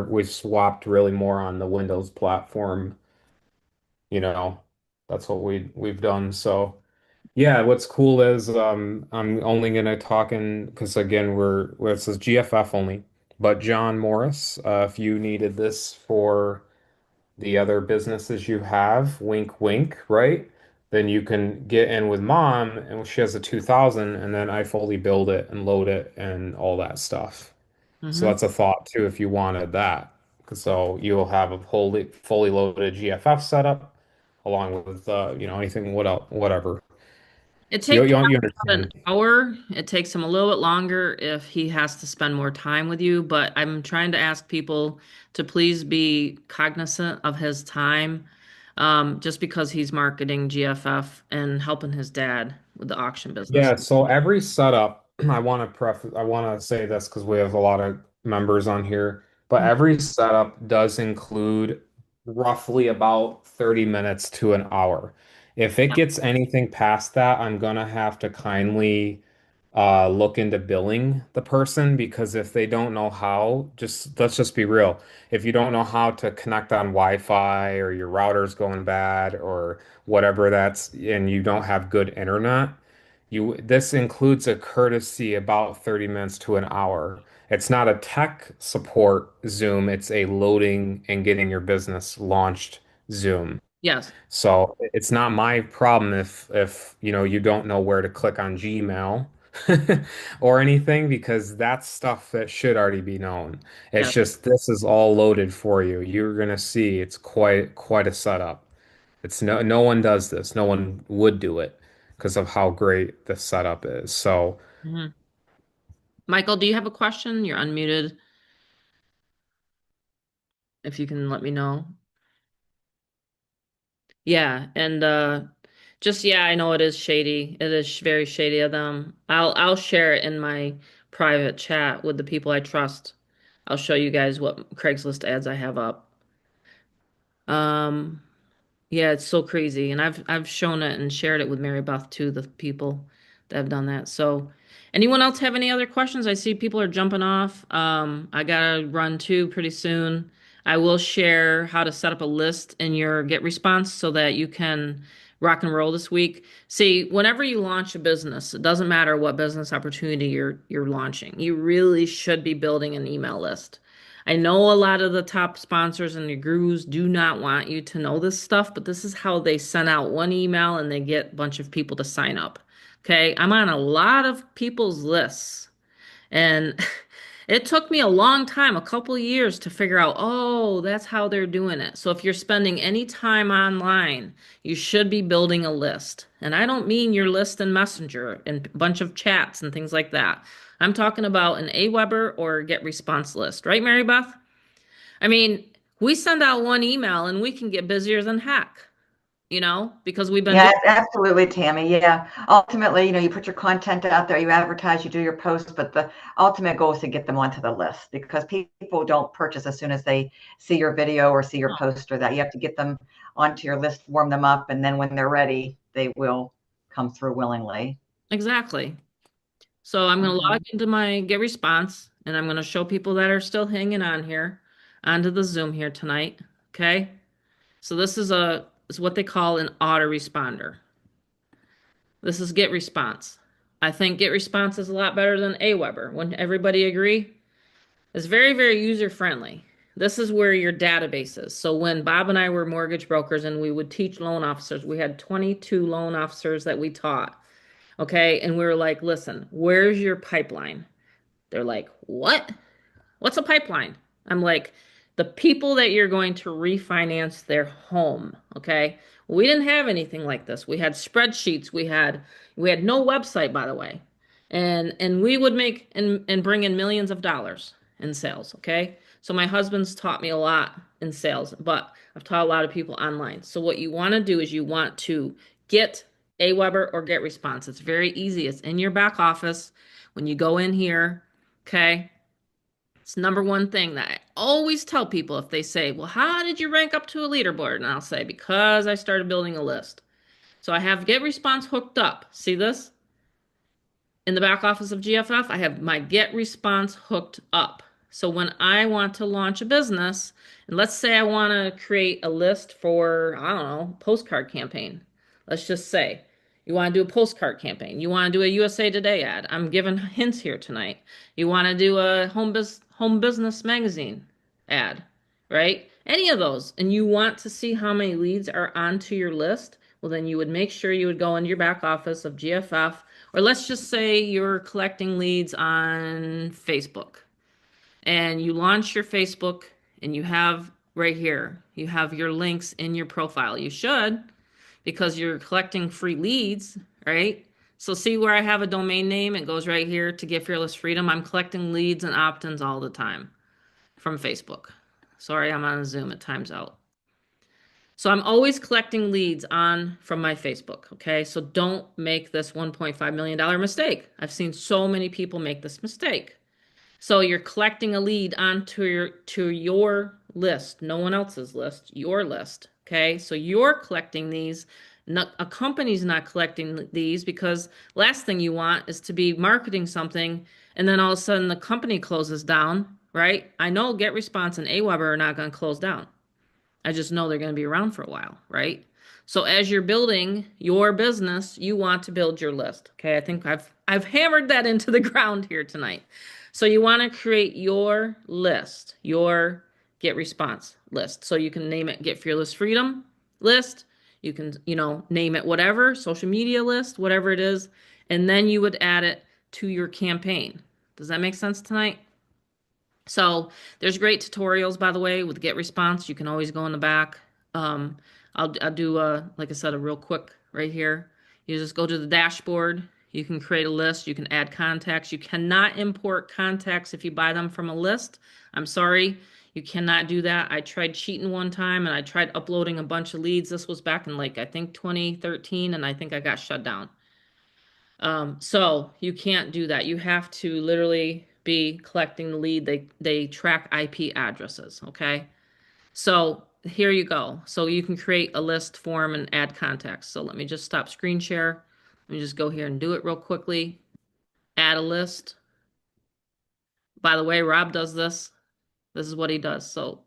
we've swapped really more on the Windows platform, you know. That's what we've done. So yeah, what's cool is I'm only gonna talk in because again it says GFF only, but John Morris, if you needed this for the other businesses you have, wink wink, right? Then you can get in with mom and she has a 2000 and then I fully build it and load it and all that stuff. So
Mhm.
that's a thought too if you wanted that. So you'll have a fully loaded GFF setup along with anything whatever.
It
So you,
takes
you you
about an
understand.
hour. It takes him a little bit longer if he has to spend more time with you, but I'm trying to ask people to please be cognizant of his time, just because he's marketing GFF and helping his dad with the auction business.
Yeah, so every setup, I want to say this because we have a lot of members on here, but every setup does include roughly about 30 minutes to an hour. If it gets anything past that, I'm gonna have to kindly look into billing the person because if they don't know how, just let's just be real. If you don't know how to connect on Wi-Fi or your router's going bad or whatever and you don't have good internet, this includes a courtesy about 30 minutes to an hour. It's not a tech support Zoom, it's a loading and getting your business launched Zoom.
Yes.
So it's not my problem if you don't know where to click on Gmail or anything because that's stuff that should already be known. It's
Yes.
just this is all loaded for you. You're gonna see it's quite a setup. It's no one does this. No one would do it because of how great the setup is. So
Mhm. Michael, do you have a question? You're unmuted. If you can let me know. Yeah, and just yeah, I know it is shady. It is very shady of them. I'll share it in my private chat with the people I trust. I'll show you guys what Craigslist ads I have up. Um, yeah, it's so crazy. And I've shown it and shared it with Marybeth too, the people that have done that. So anyone else have any other questions? I see people are jumping off. I gotta run too pretty soon. I will share how to set up a list in your Get Response so that you can rock and roll this week. See, whenever you launch a business, it doesn't matter what business opportunity you're launching. You really should be building an email list. I know a lot of the top sponsors and your gurus do not want you to know this stuff, but this is how they send out one email and they get a bunch of people to sign up. Okay, I'm on a lot of people's lists, and it took me a long time, a couple years to figure out, oh, that's how they're doing it. So if you're spending any time online, you should be building a list. And I don't mean your list in Messenger and a bunch of chats and things like that. I'm talking about an Aweber or Get Response list, right, Mary Beth? I mean, we send out one email and we can get busier than heck, because we've been
Yeah,
doing.
absolutely, Tammy. Yeah. Ultimately, you put your content out there, you advertise, you do your posts, but the ultimate goal is to get them onto the list because people don't purchase as soon as they see your video or see your post or that. You have to get them onto your list, warm them up, and then when they're ready, they will come through willingly.
Exactly. So I'm going to log
Mhm.
into my Get Response and I'm going to show people that are still hanging on here onto the Zoom here tonight. Okay. So this is what they call an autoresponder. This is get response. I think get response is a lot better than Aweber. Wouldn't everybody agree? It's very, very user friendly. This is where your database is. So when Bob and I were mortgage brokers and we would teach loan officers, we had 22 loan officers that we taught. Okay. And we were like, listen, where's your pipeline? They're like, what? What's a pipeline? I'm like, the people that you're going to refinance their home. Okay. We didn't have anything like this. We had spreadsheets. We had no website, by the way. And we would make and bring in millions of dollars in sales. Okay. So my husband's taught me a lot in sales, but I've taught a lot of people online. So what you want to do is you want to get Aweber or get response. It's very easy. It's in your back office when you go in here. Okay. It's number one thing that I always tell people if they say, well, how did you rank up to a leaderboard? And I'll say, because I started building a list. So I have get response hooked up. See this? In the back office of GFF, I have my get response hooked up. So when I want to launch a business, and let's say I want to create a list for, I don't know, postcard campaign. Let's just say you want to do a postcard campaign. You want to do a USA Today ad. I'm giving hints here tonight. You want to do a home business magazine ad, right? Any of those. And you want to see how many leads are onto your list. Well, then you would make sure you would go into your back office of GFF, or let's just say you're collecting leads on Facebook and you launch your Facebook and you have right here, you have your links in your profile. You should, because you're collecting free leads, right? So see where I have a domain name? It goes right here to get Fearless Freedom. I'm collecting leads and opt-ins all the time from Facebook. Sorry, I'm on a Zoom. It times out. So I'm always collecting leads from my Facebook, okay? So don't make this $1.5 million mistake. I've seen so many people make this mistake. So you're collecting a lead onto your list, no one else's list, your list, okay? So you're collecting these. A company's not collecting these, because last thing you want is to be marketing something and then all of a sudden the company closes down, right? I know Get Response and Aweber are not going to close down. I just know they're going to be around for a while, right? So as you're building your business, you want to build your list. Okay, I think I've hammered that into the ground here tonight. So you want to create your list, your Get Response list. So you can name it Get Fearless Freedom list. You can, name it whatever, social media list, whatever it is, and then you would add it to your campaign. Does that make sense tonight? So there's great tutorials, by the way, with Get Response. You can always go in the back. I'll do, like I said, a real quick right here. You just go to the dashboard. You can create a list. You can add contacts. You cannot import contacts if you buy them from a list. I'm sorry. You cannot do that. I tried cheating one time and I tried uploading a bunch of leads. This was back in I think 2013, and I think I got shut down. So you can't do that. You have to literally be collecting the lead. They track IP addresses, okay? So here you go. So you can create a list form and add contacts. So let me just stop screen share. Let me just go here and do it real quickly. Add a list. By the way, Rob does this. This is what he does. So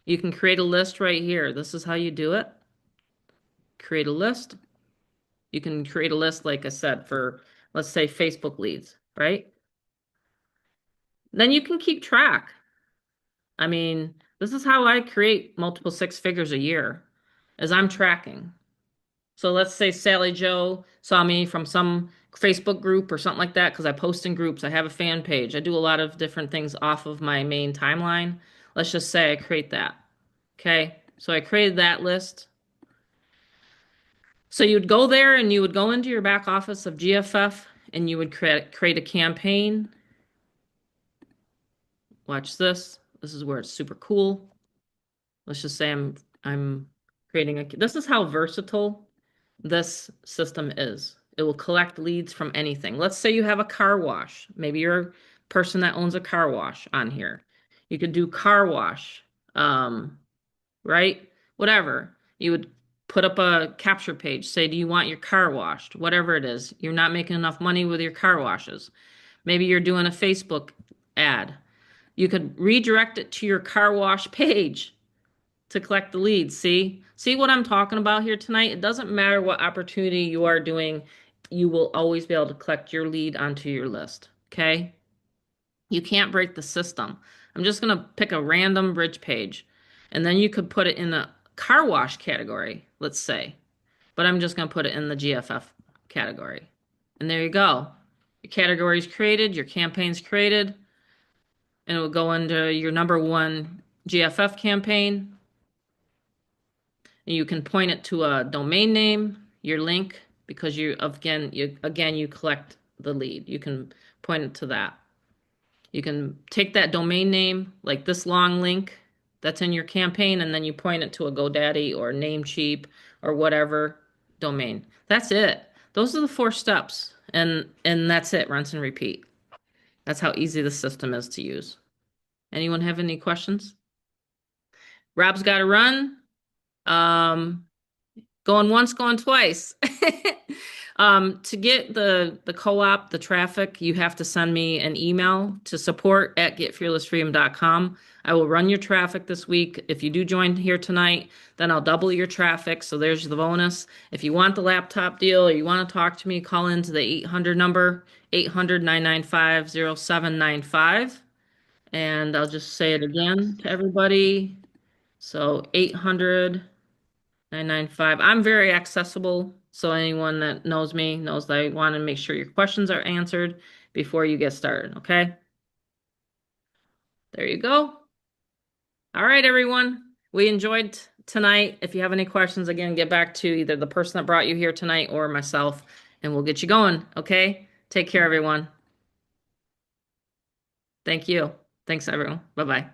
you can create a list right here. This is how you do it. Create a list. You can create a list, like I said, for, let's say, Facebook leads, right? Then you can keep track. I mean, this is how I create multiple six figures a year, as I'm tracking. So let's say Sally Joe saw me from some Facebook group or something like that, because I post in groups. I have a fan page. I do a lot of different things off of my main timeline. Let's just say I create that. Okay, so I created that list. So you'd go there and you would go into your back office of GFF and you would create a campaign. Watch this. This is where it's super cool. Let's just say I'm creating this is how versatile this system is. It will collect leads from anything. Let's say you have a car wash. Maybe you're a person that owns a car wash on here. You could do car wash, right? Whatever. You would put up a capture page. Say, do you want your car washed? Whatever it is. You're not making enough money with your car washes. Maybe you're doing a Facebook ad. You could redirect it to your car wash page to collect the leads. See what I'm talking about here tonight? It doesn't matter what opportunity you are doing, you will always be able to collect your lead onto your list. Okay? You can't break the system. I'm just going to pick a random bridge page, and then you could put it in a car wash category, let's say. But I'm just going to put it in the GFF category. And there you go. Your category is created, your campaign's created, and it will go into your number one GFF campaign. And you can point it to a domain name, your link, because you collect the lead. You can point it to that. You can take that domain name, like this long link that's in your campaign, and then you point it to a GoDaddy or Namecheap or whatever domain. That's it. Those are the 4 steps. And that's it. Rinse and repeat. That's how easy the system is to use. Anyone have any questions? Rob's got to run. Going once, going twice. To get the co-op, the traffic, you have to send me an email to support@getfearlessfreedom.com. I will run your traffic this week. If you do join here tonight, then I'll double your traffic. So there's the bonus. If you want the laptop deal or you want to talk to me, call into the 800 number, 800-995-0795. And I'll just say it again to everybody. So 800-995. I'm very accessible, so anyone that knows me knows that I want to make sure your questions are answered before you get started, okay? There you go. All right, everyone. We enjoyed tonight. If you have any questions, again, get back to either the person that brought you here tonight or myself, and we'll get you going, okay? Take care, everyone. Thank you. Thanks, everyone. Bye-bye.